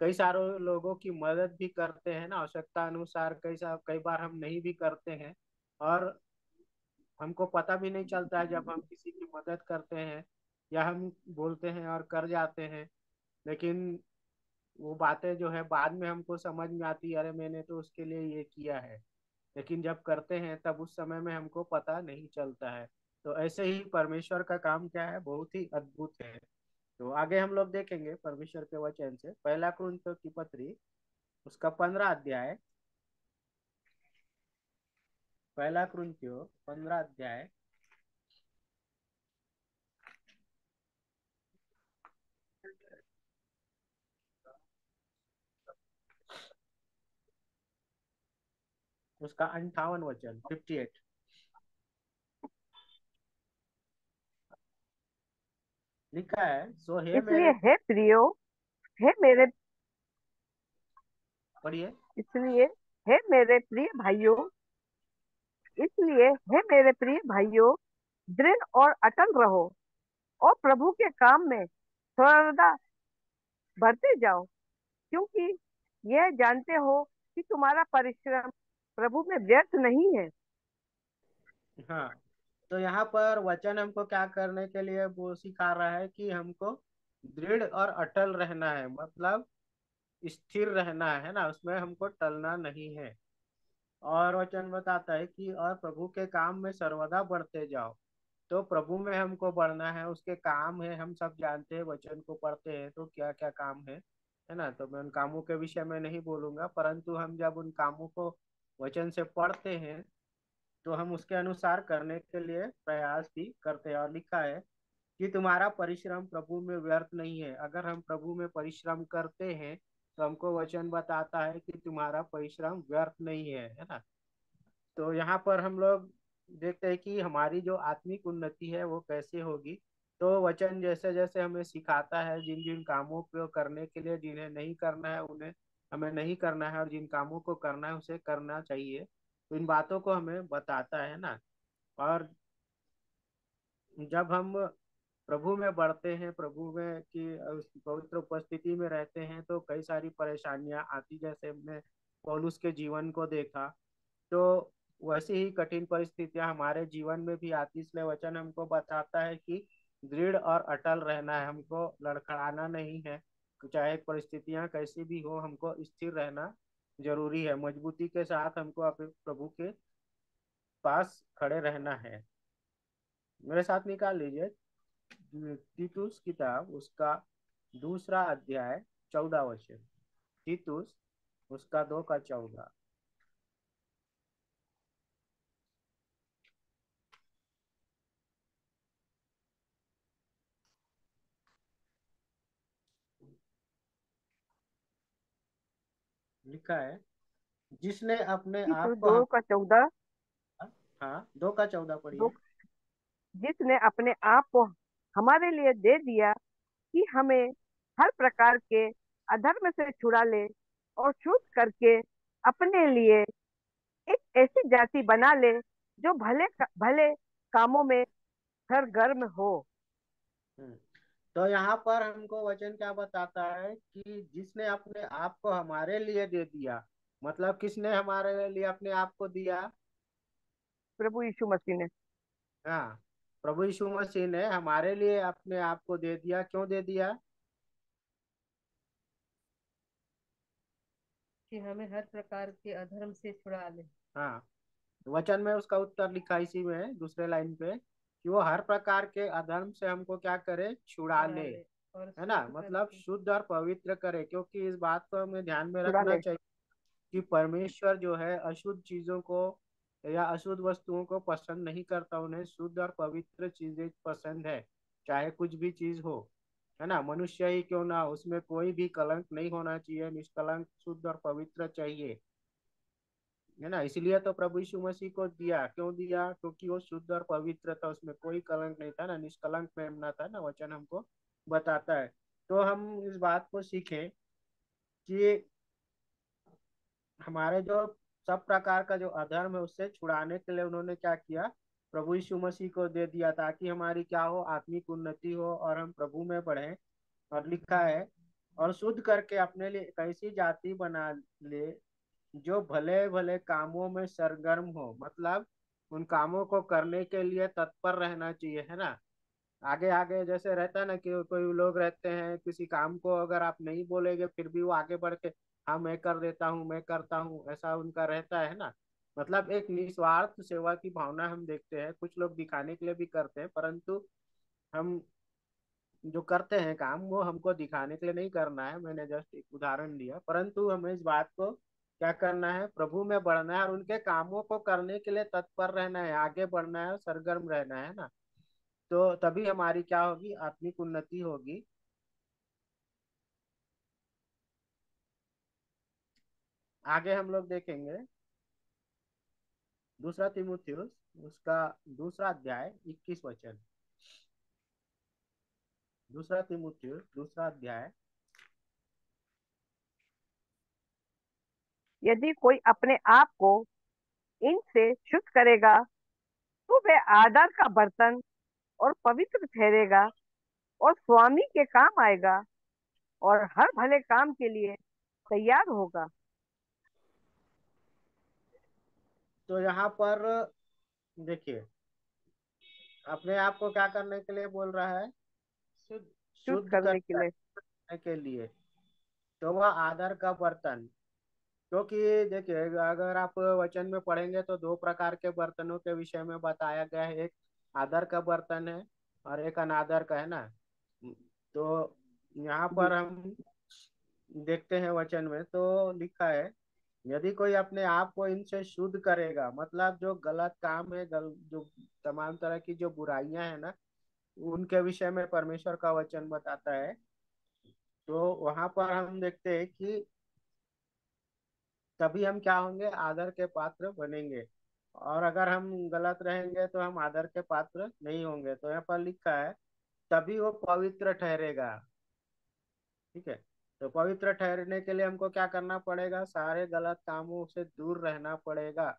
कई सारे लोगों की मदद भी करते हैं ना आवश्यकता अनुसार, कई बार हम नहीं भी करते हैं और हमको पता भी नहीं चलता है जब हम किसी की मदद करते हैं या हम बोलते हैं और कर जाते हैं। लेकिन वो बातें जो है बाद में हमको समझ में आती है, अरे मैंने तो उसके लिए ये किया है। लेकिन जब करते हैं तब उस समय में हमको पता नहीं चलता है। तो ऐसे ही परमेश्वर का काम क्या है, बहुत ही अद्भुत है। तो आगे हम लोग देखेंगे परमेश्वर के वचन से, पहला कुरिन्थियों की पत्री उसका 15 अध्याय, पहला कुरिन्थियों 15 अध्याय उसका 58 वचन 58 लिखा है, सो हे इसलिए मेरे, हे प्रियो, हे मेरे पढ़िए। इसलिए हे मेरे प्रिय भाइयों, इसलिए हे मेरे प्रिय भाइयों, दृढ़ और अटल रहो और प्रभु के काम में सर्वदा बढ़ते जाओ, क्योंकि यह जानते हो कि तुम्हारा परिश्रम प्रभु में व्यर्थ नहीं है। हाँ, तो यहाँ पर वचन हमको क्या करने के लिए वो सिखा रहा है कि हमको दृढ़ और अटल रहना है, मतलब स्थिर रहना है ना, उसमें हमको टलना नहीं है। और वचन बताता है कि और प्रभु के काम में सर्वदा बढ़ते जाओ। तो प्रभु में हमको बढ़ना है, उसके काम है, हम सब जानते हैं, वचन को पढ़ते हैं तो क्या क्या काम है ना। तो मैं उन कामों के विषय में नहीं बोलूंगा, परंतु हम जब उन कामों को वचन से पढ़ते हैं तो हम उसके अनुसार करने के लिए प्रयास भी करते हैं। और लिखा है कि तुम्हारा परिश्रम प्रभु में व्यर्थ नहीं है। अगर हम प्रभु में परिश्रम करते हैं तो हमको वचन बताता है कि तुम्हारा परिश्रम व्यर्थ नहीं है ना। तो यहाँ पर हम लोग देखते हैं कि हमारी जो आत्मिक उन्नति है वो कैसे होगी। तो वचन जैसे जैसे हमें सिखाता है जिन जिन कामों को करने के लिए, जिन्हें नहीं करना है उन्हें हमें नहीं करना है, और जिन कामों को करना है उसे करना चाहिए, तो इन बातों को हमें बताता है ना। और जब हम प्रभु में बढ़ते हैं, प्रभु में की उस पवित्र उपस्थिति में रहते हैं तो कई सारी परेशानियां आती, जैसे हमने पौलुस के जीवन को देखा। तो वैसी ही कठिन परिस्थितियां हमारे जीवन में भी आती, इसलिए वचन हमको बताता है कि दृढ़ और अटल रहना है, हमको लड़खड़ाना नहीं है। चाहे परिस्थितियां कैसी भी हो, हमको स्थिर रहना जरूरी है, मजबूती के साथ हमको अपने प्रभु के पास खड़े रहना है। मेरे साथ निकाल लीजिए तीतुस किताब उसका 2 अध्याय 14 वचन। तीतुस उसका 2 का 14 लिखा है, जिसने अपने तो आप को दो का 14, हाँ 2 का 14 दो, पढ़िए। जिसने अपने आप को हमारे लिए दे दिया कि हमें हर प्रकार के अधर्म से छुड़ा ले और शुद्ध करके अपने लिए एक ऐसी जाति बना ले जो भले कामों में सरगर्म हो। हम्म, तो यहाँ पर हमको वचन क्या बताता है कि जिसने अपने आप को हमारे लिए दे दिया, मतलब किसने हमारे लिए अपने आप को दिया। प्रभु यीशु मसीह ने। हाँ, प्रभु यीशु मसीह ने हमारे लिए अपने आप को दे दिया। क्यों दे दिया? कि हमें हर प्रकार के अधर्म से छुड़ा ले। हाँ, वचन में उसका उत्तर लिखा इसी में है, दूसरे लाइन पे, कि वो हर प्रकार के अधर्म से हमको क्या करे, छुड़ा छुड़ा ले, ले और है ना, शुद्ध मतलब करके। शुद्ध और पवित्र करे। क्योंकि इस बात को हमें ध्यान में छुड़ा रखना ले। चाहिए कि परमेश्वर जो है अशुद्ध चीजों को या अशुद्ध वस्तुओं को पसंद नहीं करता, उन्हें शुद्ध और पवित्र चीजें पसंद है। चाहे कुछ भी चीज हो, है ना, मनुष्य ही क्यों ना हो, उसमें कोई भी कलंक नहीं होना चाहिए, निष्कलंक शुद्ध और पवित्र चाहिए। है ना। इसलिए तो प्रभु यीशु मसीह को दिया, क्यों दिया? क्योंकि वो शुद्ध और पवित्र था, उसमें कोई कलंक नहीं था ना, निष्कलंक मेमना था ना, वचन हमको बताता है। तो हम इस बात को सीखें कि हमारे जो सब प्रकार का जो अधर्म है उससे छुड़ाने के लिए उन्होंने क्या किया? प्रभु यीशु मसीह को दे दिया, ताकि हमारी क्या हो? आत्मिक उन्नति हो और हम प्रभु में बढ़े। और लिखा है, और शुद्ध करके अपने लिए एक ऐसी जाति बना ले जो भले भले कामों में सरगर्म हो। मतलब उन कामों को करने के लिए तत्पर रहना चाहिए, है ना। आगे आगे जैसे रहता है ना कि कोई लोग रहते हैं, किसी काम को अगर आप नहीं बोलेंगे फिर भी वो आगे बढ़ के हाँ मैं कर देता हूँ, मैं करता हूँ, ऐसा उनका रहता है ना। मतलब एक निस्वार्थ सेवा की भावना हम देखते हैं। कुछ लोग दिखाने के लिए भी करते हैं, परंतु हम जो करते हैं काम वो हमको दिखाने के लिए नहीं करना है। मैंने जस्ट एक उदाहरण दिया, परंतु हमें इस बात को क्या करना है? प्रभु में बढ़ना है और उनके कामों को करने के लिए तत्पर रहना है, आगे बढ़ना है, सरगर्म रहना है ना। तो तभी हमारी क्या होगी? आत्मिक उन्नति होगी। आगे हम लोग देखेंगे दूसरा तीमुथियुस, उसका दूसरा अध्याय 21 वचन। दूसरा तीमुथियुस दूसरा अध्याय। यदि कोई अपने आप को इनसे शुद्ध करेगा तो वह आदर का बर्तन और पवित्र ठहरेगा और स्वामी के काम आएगा और हर भले काम के लिए तैयार होगा। तो यहाँ पर देखिए, अपने आप को क्या करने के लिए बोल रहा है? शुद्ध, शुद्ध शुद्ध करने के लिए। करने के लिए। तो वह आदर का बर्तन, क्योंकि देखिए अगर आप वचन में पढ़ेंगे तो दो प्रकार के बर्तनों के विषय में बताया गया है। एक आदर का बर्तन है और एक अनादर का, है ना। तो यहाँ जी। पर हम देखते हैं वचन में तो लिखा है, यदि कोई अपने आप को इनसे शुद्ध करेगा, मतलब जो गलत काम है, जो तमाम तरह की जो बुराइयां है ना, उनके विषय में परमेश्वर का वचन बताता है। तो वहां पर हम देखते हैं कि तभी हम क्या होंगे? आदर के पात्र बनेंगे। और अगर हम गलत रहेंगे तो हम आदर के पात्र नहीं होंगे। तो यहाँ पर लिखा है, तभी वो पवित्र ठहरेगा। ठीक है। तो पवित्र ठहरने के लिए हमको क्या करना पड़ेगा? सारे गलत कामों से दूर रहना पड़ेगा।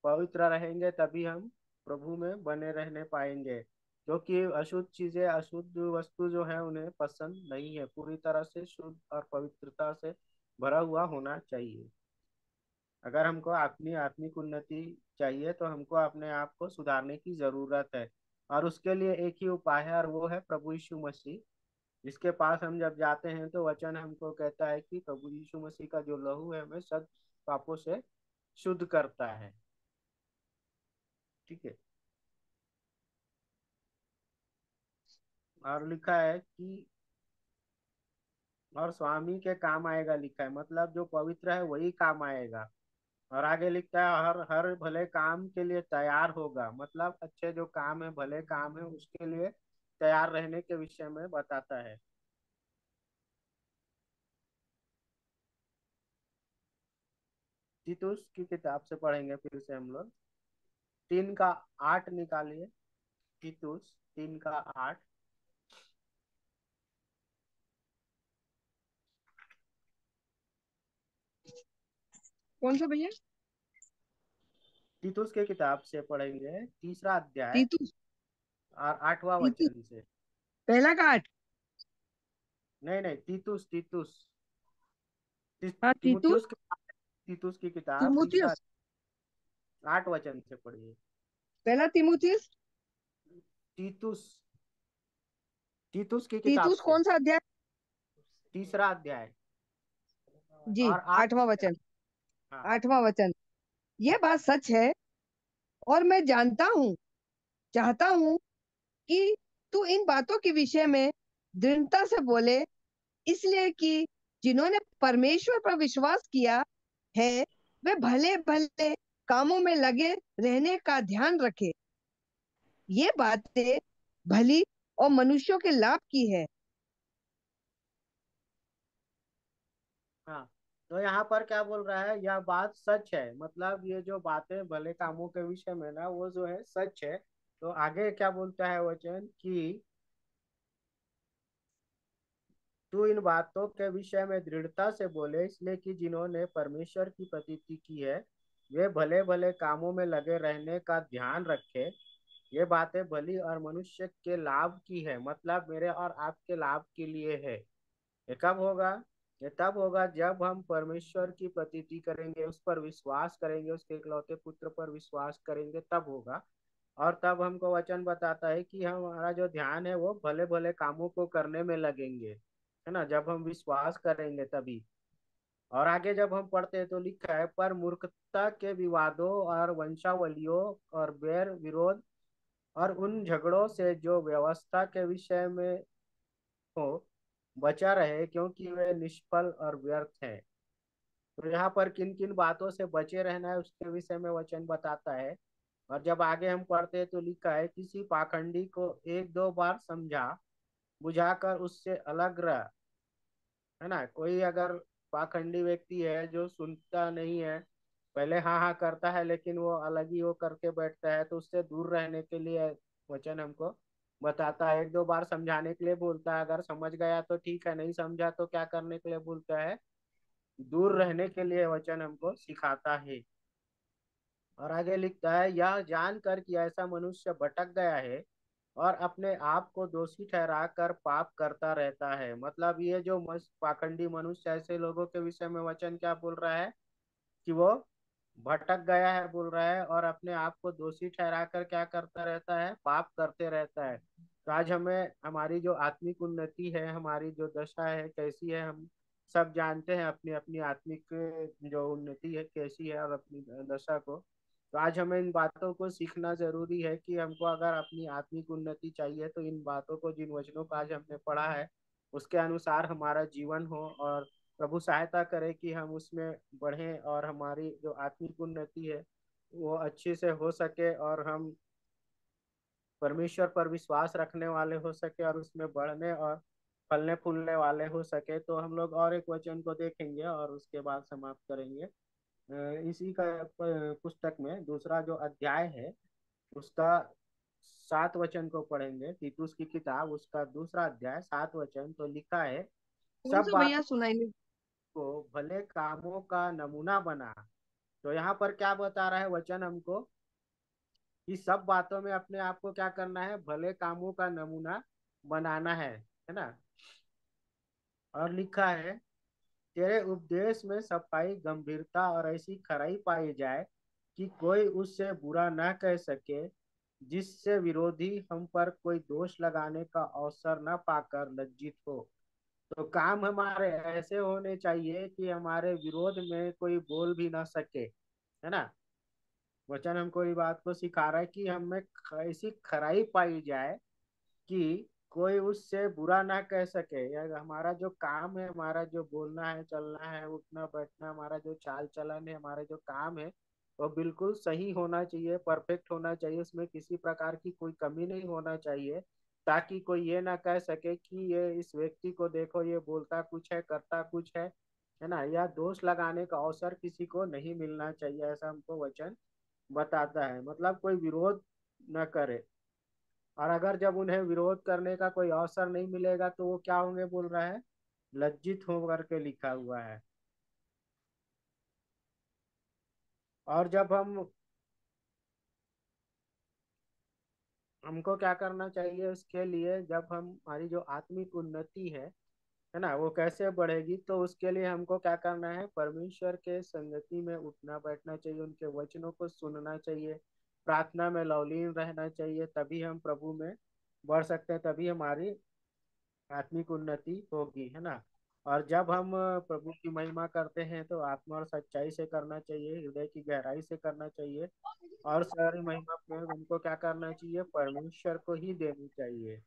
पवित्र रहेंगे तभी हम प्रभु में बने रहने पाएंगे, क्योंकि अशुद्ध चीजें, अशुद्ध वस्तु जो है उन्हें पसंद नहीं है। पूरी तरह से शुद्ध और पवित्रता से भरा हुआ होना चाहिए। अगर हमको अपनी आत्मिक उन्नति चाहिए तो हमको अपने आप को सुधारने की जरूरत है। और उसके लिए एक ही उपाय है, और वो है प्रभु यीशु मसीह। जिसके पास हम जब जाते हैं तो वचन हमको कहता है कि प्रभु यीशु मसीह का जो लहू है हमें सब पापों से शुद्ध करता है। ठीक है। और लिखा है कि और स्वामी के काम आएगा, लिखा है। मतलब जो पवित्र है वही काम आएगा। और आगे लिखता है हर हर भले काम के लिए तैयार होगा। मतलब अच्छे जो काम है, भले काम है, उसके लिए तैयार रहने के विषय में बताता है। तीतुस की किताब से पढ़ेंगे फिर से हम लोग। 3:8 निकालिए। तीतुस 3:8। कौन सा भैया? तीतुस के किताब से पढ़ेंगे, तीसरा अध्याय तीतुस। और 8वां तीतुस वचन से। पहला का 8। नहीं नहीं, तीतुस तीतुस। हाँ, तीतुस। तीमुथियुस की, तीतुस की किताब तीसरा, तीमुथियुस। 8 वचन से पढ़िए। पहला तीमुथियुस। तीतुस, तीतुस की किताब तीतुस से कौन सा अध्याय? तीसरा अध्याय जी। और 8। 8वां वचन। हाँ। 8वां वचन। यह बात सच है और मैं जानता हूँ, चाहता हूँ कि तू इन बातों के विषय में दृढ़ता से बोले, इसलिए कि जिन्होंने परमेश्वर पर विश्वास किया है वे भले भले कामों में लगे रहने का ध्यान रखे। ये बातें भली और मनुष्यों के लाभ की है। हाँ। तो यहाँ पर क्या बोल रहा है, यह बात सच है, मतलब ये जो बातें भले कामों के विषय में ना वो जो है सच है। तो आगे क्या बोलता है वचन कि तू इन बातों के विषय में दृढ़ता से बोले, इसलिए कि जिन्होंने परमेश्वर की प्रतीति की है वे भले भले कामों में लगे रहने का ध्यान रखे। ये बातें भली और मनुष्य के लाभ की है, मतलब मेरे और आपके लाभ के लिए है। ये कब होगा? ये तब होगा जब हम परमेश्वर की प्रतीति करेंगे, उस पर विश्वास करेंगे, उसके इकलौते पुत्र पर विश्वास करेंगे, तब होगा। और तब हमको वचन बताता है कि हमारा जो ध्यान है वो भले भले कामों को करने में लगेंगे, है ना, जब हम विश्वास करेंगे तभी। और आगे जब हम पढ़ते हैं तो लिखा है, पर मूर्खता के विवादों और वंशावलियों और बैर विरोध और उन झगड़ों से जो व्यवस्था के विषय में हो बचा रहे, क्योंकि वे निष्फल और व्यर्थ है। तो यहाँ पर किन किन बातों से बचे रहना है उसके विषय में वचन बताता है। और जब आगे हम पढ़ते हैं तो लिखा है, किसी पाखंडी को एक दो बार समझा बुझाकर उससे अलग रह। है ना, कोई अगर पाखंडी व्यक्ति है जो सुनता नहीं है, पहले हाँ हाँ करता है लेकिन वो अलग ही वो करके बैठता है, तो उससे दूर रहने के लिए वचन हमको बताता है। एक दो बार समझाने के लिए बोलता है, अगर समझ गया तो ठीक है, नहीं समझा तो क्या करने के लिए बोलता है? दूर रहने के लिए वचन हमको सिखाता है। और आगे लिखता है, यह जानकर कि ऐसा मनुष्य भटक गया है और अपने आप को दोषी ठहरा कर पाप करता रहता है। मतलब ये जो पाखंडी मनुष्य, ऐसे लोगों के विषय में वचन क्या बोल रहा है कि वो भटक गया है बोल रहा है, और अपने आप को दोषी ठहरा कर क्या करता रहता है? पाप करते रहता है। तो आज हमें हमारी जो आत्मिक उन्नति है, हमारी जो दशा है कैसी है, हम सब जानते हैं अपनी अपनी आत्मिक जो उन्नति है कैसी है और अपनी दशा को। तो आज हमें इन बातों को सीखना जरूरी है कि हमको अगर अपनी आत्मिक उन्नति चाहिए तो इन बातों को, जिन वचनों को आज हमने पढ़ा है उसके अनुसार हमारा जीवन हो, और प्रभु सहायता करे कि हम उसमें बढ़ें और हमारी जो आत्मिक उन्नति है वो अच्छे से हो सके, और हम परमेश्वर पर विश्वास रखने वाले हो सके और उसमें बढ़ने और फलने फूलने वाले हो सके। तो हम लोग और एक वचन को देखेंगे और उसके बाद समाप्त करेंगे। इसी का पुस्तक में दूसरा जो अध्याय है उसका 7 वचन को पढ़ेंगे। तीतुस की किताब उसका दूसरा अध्याय 7 वचन, तो लिखा है, कौन सब सा बात भैया सुनाई नहीं? को भले कामों का नमूना बना। तो यहाँ पर क्या बता रहा है वचन हमको कि सब बातों में अपने आप को क्या करना है? भले कामों का नमूना बनाना है ना। और लिखा है, तेरे उपदेश में सफाई, गंभीरता और ऐसी खराई पाई जाए कि कोई उससे बुरा न कह सके, जिससे विरोधी हम पर कोई दोष लगाने का अवसर न पाकर लज्जित हो। तो काम हमारे ऐसे होने चाहिए कि हमारे विरोध में कोई बोल भी ना सके, है ना। वचन हमको ये बात को सिखा रहा है कि हमें ऐसी खराई पाई जाए कि कोई उससे बुरा ना कह सके। या हमारा जो काम है, हमारा जो बोलना है, चलना है, उठना बैठना, हमारा जो चाल चलन है, हमारे जो काम है वो बिल्कुल सही होना चाहिए, परफेक्ट होना चाहिए, उसमें किसी प्रकार की कोई कमी नहीं होना चाहिए, ताकि कोई ये ना कह सके कि ये इस व्यक्ति को देखो, ये बोलता कुछ है करता कुछ है ना। या दोष लगाने का अवसर किसी को नहीं मिलना चाहिए, ऐसा हमको वचन बताता है। मतलब कोई विरोध न करे, और अगर जब उन्हें विरोध करने का कोई अवसर नहीं मिलेगा तो वो क्या होंगे बोल रहा है? लज्जित हो करके लिखा हुआ है। और जब हमको क्या करना चाहिए उसके लिए, जब हम हमारी जो आत्मिक उन्नति है ना, वो कैसे बढ़ेगी, तो उसके लिए हमको क्या करना है? परमेश्वर के संगति में उठना बैठना चाहिए, उनके वचनों को सुनना चाहिए, प्रार्थना में लवलीन रहना चाहिए, तभी हम प्रभु में बढ़ सकते हैं, तभी हमारी आत्मिक उन्नति होगी, है ना। और जब हम प्रभु की महिमा करते हैं तो आत्मा और सच्चाई से करना चाहिए, हृदय की गहराई से करना चाहिए, और सारी महिमा में हमको क्या करना चाहिए? परमेश्वर को ही देनी चाहिए।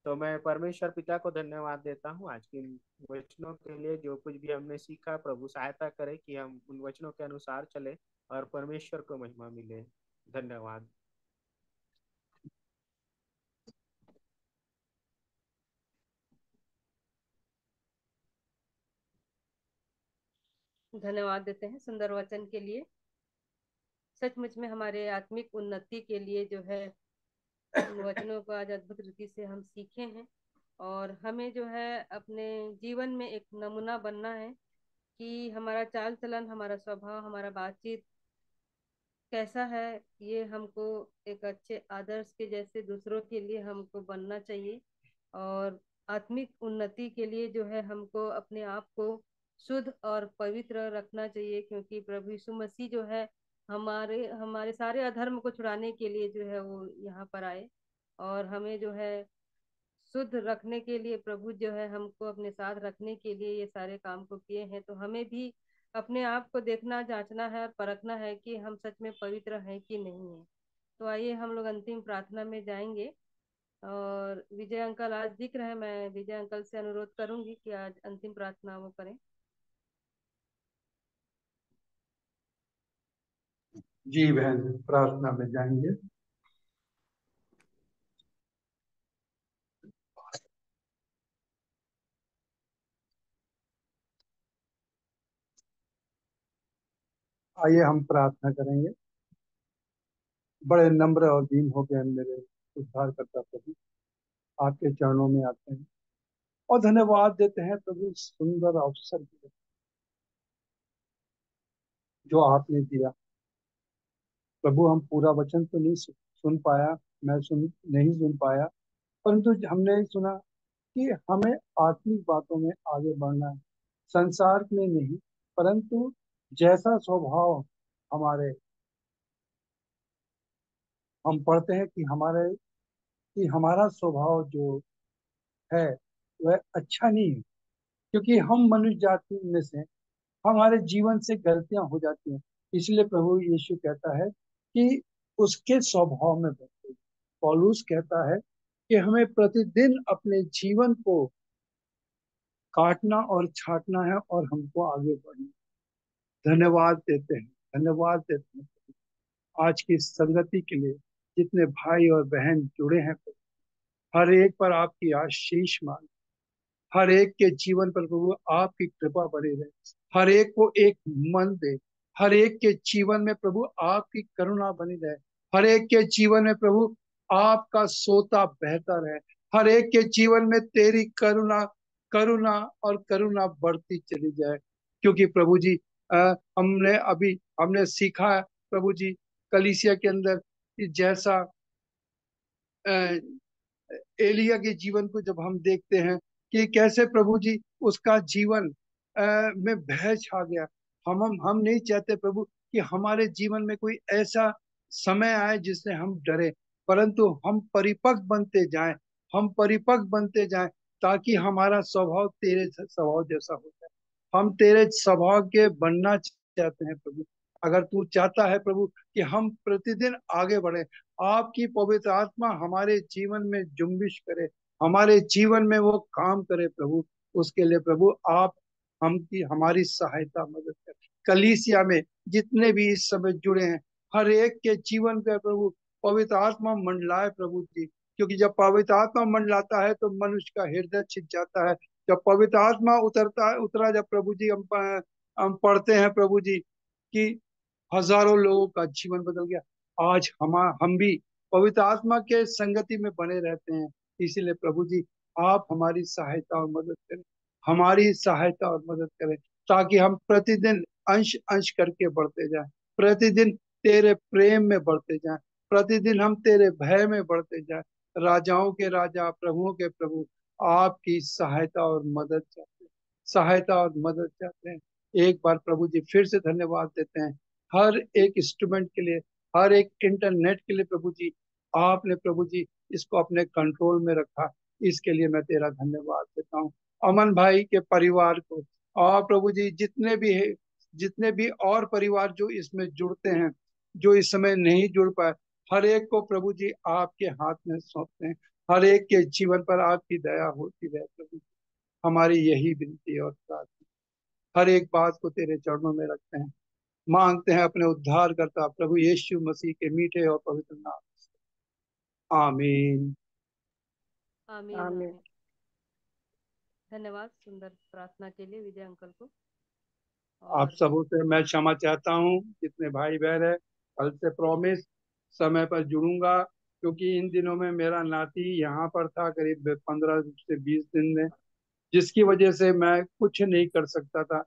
तो मैं परमेश्वर पिता को धन्यवाद देता हूँ आज के इन वचनों के लिए। जो कुछ भी हमने सीखा, प्रभु सहायता करे कि हम उन वचनों के अनुसार चले और परमेश्वर को महिमा मिले। धन्यवाद। धन्यवाद देते हैं सुंदर वचन के लिए। सचमुच में हमारे आत्मिक उन्नति के लिए जो है इन वचनों को आज अद्भुत रीति से हम सीखे हैं, और हमें जो है अपने जीवन में एक नमूना बनना है कि हमारा चाल चलन, हमारा स्वभाव, हमारा बातचीत कैसा है। ये हमको एक अच्छे आदर्श के जैसे दूसरों के लिए हमको बनना चाहिए। और आत्मिक उन्नति के लिए जो है हमको अपने आप को शुद्ध और पवित्र रखना चाहिए, क्योंकि प्रभु यीशु मसीह जो है हमारे हमारे सारे अधर्म को छुड़ाने के लिए जो है वो यहाँ पर आए, और हमें जो है शुद्ध रखने के लिए प्रभु जो है हमको अपने साथ रखने के लिए ये सारे काम को किए हैं। तो हमें भी अपने आप को देखना, जांचना है और परखना है कि हम सच में पवित्र हैं कि नहीं है। तो आइए हम लोग अंतिम प्रार्थना में जाएंगे, और विजय अंकल आज दिख रहे हैं। मैं विजय अंकल से अनुरोध करूंगी कि आज अंतिम प्रार्थना वो करें। जी बहन, प्रार्थना में जाएंगे। आइए हम प्रार्थना करेंगे। बड़े नम्र और दीन हो गए मेरे उद्धार करता प्रभु, आपके चरणों में आते हैं और धन्यवाद देते हैं प्रभु इस सुंदर अवसर के लिए जो आपने दिया। प्रभु हम पूरा वचन तो नहीं सुन पाया, मैं नहीं सुन पाया, परंतु हमने सुना कि हमें आत्मिक बातों में आगे बढ़ना है, संसार में नहीं, परंतु जैसा स्वभाव हमारे, हम पढ़ते हैं कि हमारा स्वभाव जो है वह अच्छा नहीं है, क्योंकि हम मनुष्य जाति में से हमारे जीवन से गलतियां हो जाती हैं। इसलिए प्रभु यीशु कहता है कि उसके स्वभाव में बदलो। पौलुस कहता है कि हमें प्रतिदिन अपने जीवन को काटना और छाटना है और हमको आगे बढ़ना। धन्यवाद देते हैं, धन्यवाद देते हैं आज की संगति के लिए। जितने भाई और बहन जुड़े हैं, हर एक पर आपकी आशीष मांग, हर एक के जीवन पर प्रभु आपकी कृपा बनी रहे, हर एक को एक मन दे, हर एक के जीवन में प्रभु आपकी करुणा बनी रहे, हर एक के जीवन में प्रभु आपका सोता बहता रहे, हर एक के जीवन में तेरी करुणा करुणा और करुणा बढ़ती चली जाए। क्योंकि प्रभु जी हमने सीखा है प्रभु जी कलीसिया के अंदर कि जैसा अ, एलिया के जीवन को जब हम देखते हैं कि कैसे प्रभु जी उसका जीवन में भय छा गया। हम नहीं चाहते प्रभु कि हमारे जीवन में कोई ऐसा समय आए जिससे हम डरे, परंतु हम परिपक्व बनते जाएं, हम परिपक्व बनते जाएं, ताकि हमारा स्वभाव तेरे स्वभाव जैसा हो जाए। हम तेरे स्वभाव के बनना चाहते हैं प्रभु। अगर तू चाहता है प्रभु कि हम प्रतिदिन आगे बढ़े, आपकी पवित्र आत्मा हमारे जीवन में जुम्बिश करे, हमारे जीवन में वो काम करे प्रभु, उसके लिए प्रभु आप हमारी सहायता मदद करें। कलीसिया में जितने भी इस समय जुड़े हैं, हर एक के जीवन पे प्रभु पवित्र आत्मा मंडलाए प्रभु जी। क्योंकि जब पवित्र आत्मा मंडलाता है तो मनुष्य का हृदय छिप जाता है। जब पवित्र आत्मा उतरा जब प्रभु जी हम पढ़ते हैं प्रभु जी कि हजारों लोगों का जीवन बदल गया। आज हम भी पवित्र आत्मा के संगति में बने रहते हैं। इसीलिए प्रभु जी आप हमारी सहायता और मदद करें, हमारी सहायता और मदद करें, ताकि हम प्रतिदिन अंश अंश करके बढ़ते जाएं, प्रतिदिन तेरे प्रेम में बढ़ते जाएं, प्रतिदिन हम तेरे भय में बढ़ते जाएं। राजाओं के राजा, प्रभुओं के प्रभु आपकी सहायता और मदद चाहते हैं, सहायता और मदद चाहते हैं। एक बार प्रभु जी फिर से धन्यवाद देते हैं हर एक इंस्ट्रूमेंट के लिए, हर एक इंटरनेट के लिए प्रभु जी। आपने प्रभु जी इसको अपने कंट्रोल में रखा, इसके लिए मैं तेरा धन्यवाद देता हूँ। अमन भाई के परिवार को, और प्रभु जी जितने भी और परिवार जो इसमें जुड़ते हैं, जो इस समय नहीं जुड़ पाए, हर एक को प्रभु जी आपके हाथ में सौंपते हैं। हर एक के जीवन पर आपकी दया होती रहे प्रभु जी। हमारी यही विनती और प्रार्थना, हर एक बात को तेरे चरणों में रखते हैं, मांगते हैं अपने उद्धार करता प्रभु यीशु मसीह के मीठे और पवित्र नाम से। आमीन। आमीन आमीन। आमीन। धन्यवाद सुंदर प्रार्थना के लिए विजय अंकल को। आप और सबों से मैं क्षमा चाहता हूँ, जितने भाई बहन है। कल से प्रॉमिस समय पर जुड़ूंगा, क्योंकि इन दिनों में मेरा नाती यहाँ पर था करीब 15 से 20 दिन में, जिसकी वजह से मैं कुछ नहीं कर सकता था।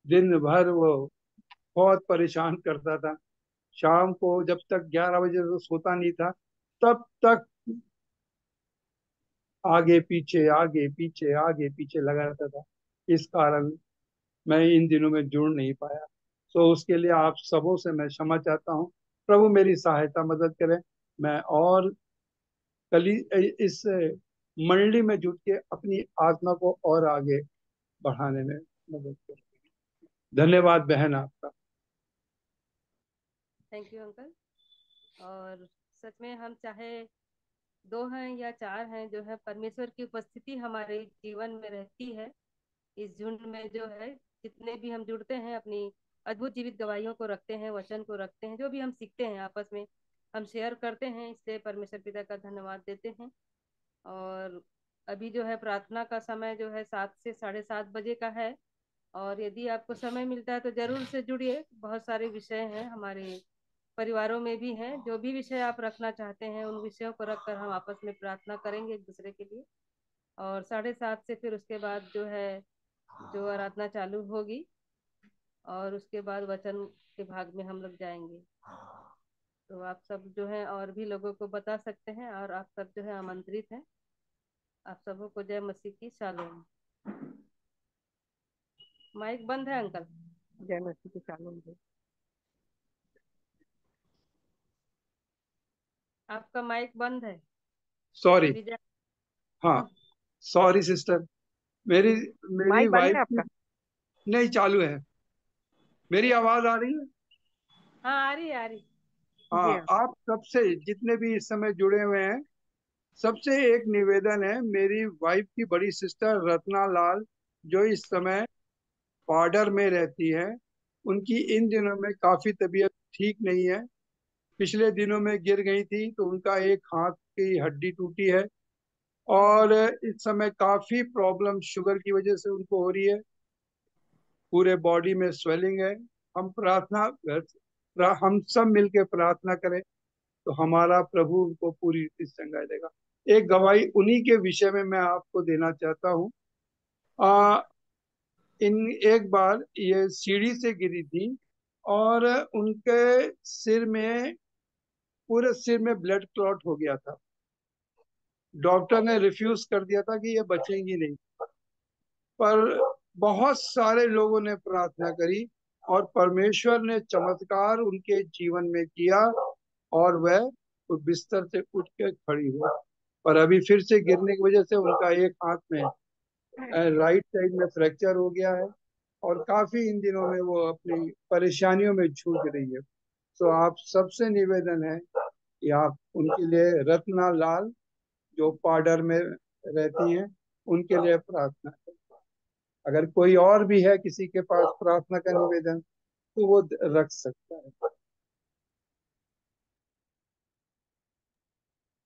दिन भर वो बहुत परेशान करता था। शाम को जब तक 11 बजे तो सोता नहीं था, तब तक आगे पीछे आगे पीछे आगे पीछे लगा रहता था। इस कारण मैं इन दिनों में जुड़ नहीं पाया। तो उसके लिए आप सबों से मैं क्षमा चाहता हूँ। प्रभु मेरी सहायता मदद करें। मैं और कली इस मंडली में जुट के अपनी आत्मा को और आगे बढ़ाने में मदद करें। धन्यवाद बहन आपका। Thank you uncle. और सच में हम चाहे 2 हैं या 4 हैं, जो है परमेश्वर की उपस्थिति हमारे जीवन में रहती है। इस झुंड में जो है जितने भी हम जुड़ते हैं, अपनी अद्भुत जीवित गवाहियों को रखते हैं, वचन को रखते हैं, जो भी हम सीखते हैं आपस में हम शेयर करते हैं, इसलिए परमेश्वर पिता का धन्यवाद देते हैं। और अभी जो है प्रार्थना का समय जो है 7 से 7:30 बजे का है। और यदि आपको समय मिलता है तो जरूर से जुड़िए। बहुत सारे विषय हैं, हमारे परिवारों में भी हैं। जो भी विषय आप रखना चाहते हैं, उन विषयों को रखकर हम आपस में प्रार्थना करेंगे एक दूसरे के लिए। और 7:30 से फिर उसके बाद जो है जो आराधना चालू होगी, और उसके बाद वचन के भाग में हम लोग जाएंगे। तो आप सब जो है और भी लोगों को बता सकते हैं, और आप सब जो है आमंत्रित हैं। आप सबों को जय मसीह की शालोम। माइक बंद है अंकल। जय मसीह की शालोम जी। आपका माइक बंद है सॉरी। अभी हाँ, सॉरी सिस्टर। मेरी मेरी माइक बंद वाइफ है की आपका? नहीं चालू है। मेरी आवाज आ रही है? हाँ, आ रही है, आ रही। जी हाँ, हाँ। आप सबसे जितने भी इस समय जुड़े हुए हैं, सबसे एक निवेदन है। मेरी वाइफ की बड़ी सिस्टर रत्ना लाल, जो इस समय बॉर्डर में रहती है, उनकी इन दिनों में काफी तबीयत ठीक नहीं है। पिछले दिनों में गिर गई थी तो उनका एक हाथ की हड्डी टूटी है, और इस समय काफी प्रॉब्लम शुगर की वजह से उनको हो रही है। पूरे बॉडी में स्वेलिंग है। हम हम सब मिलके प्रार्थना करें तो हमारा प्रभु उनको पूरी रीति से चंगाई देगा। एक गवाही उन्हीं के विषय में मैं आपको देना चाहता हूँ। इन एक बार ये सीढ़ी से गिरी थी, और उनके सिर में, पूरे सिर में ब्लड क्लॉट हो गया था। डॉक्टर ने रिफ्यूज कर दिया था कि ये बचेंगी नहीं, पर बहुत सारे लोगों ने प्रार्थना करी और परमेश्वर ने चमत्कार उनके जीवन में किया, और वह उस बिस्तर से उठ के खड़ी हुई। पर अभी फिर से गिरने की वजह से उनका एक हाथ में राइट साइड में फ्रैक्चर हो गया है, और काफी इन दिनों में वो अपनी परेशानियों में जूझ रही है। तो आप सबसे निवेदन है कि आप उनके लिए, रत्ना लाल जो पाडर में रहती हैं, उनके लिए प्रार्थना करें। अगर कोई और भी है किसी के पास प्रार्थना का निवेदन, तो वो रख सकता है।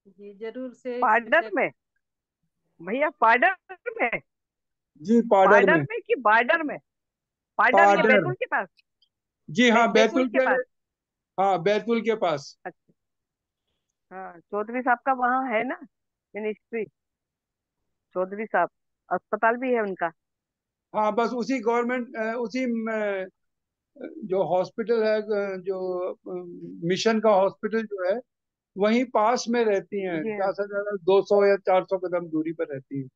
जी जरूर से इस पार्डर विषय में भैया, पार्डर में? जी, पाडर पार्डर में। में कि बार्डर में? पार्डर ये पाडर। बैतूल के पास? जी हाँ, बैतूल बैतूल के के। पास। हाँ, बैतूल के पास। अच्छा। हाँ, चौधरी साहब का वहाँ है ना मिनिस्ट्री? चौधरी साहब अस्पताल भी है उनका। हाँ, बस उसी गवर्नमेंट, उसी जो हॉस्पिटल है, जो मिशन का हॉस्पिटल जो है, वहीं पास में रहती हैं। जी हाँ। ज्यादा से ज्यादा 200 या 400 कदम दूरी पर रहती हैं।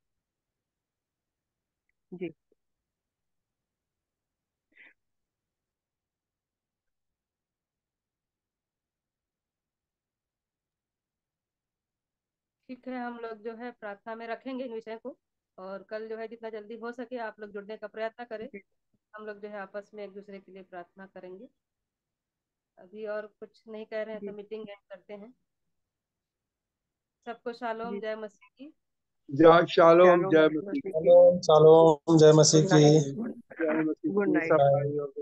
जी। ठीक है, हम लोग जो है प्रार्थना में रखेंगे इन विषय को। और कल जो है जितना जल्दी हो सके आप लोग जुड़ने का प्रयत्न करें। जी। हम लोग जो है आपस में एक दूसरे के लिए प्रार्थना करेंगे। अभी और कुछ नहीं कह रहे हैं तो जी। मीटिंग एंड करते हैं। सबको शालोम, जी। जय मसीह की। जय शालोम, शालोम जय जय मसीह। मसीह की। शालोम शालोम, जय मसीह गुड की। नाइट। जय मसीह गुड की नाइट। सफाई और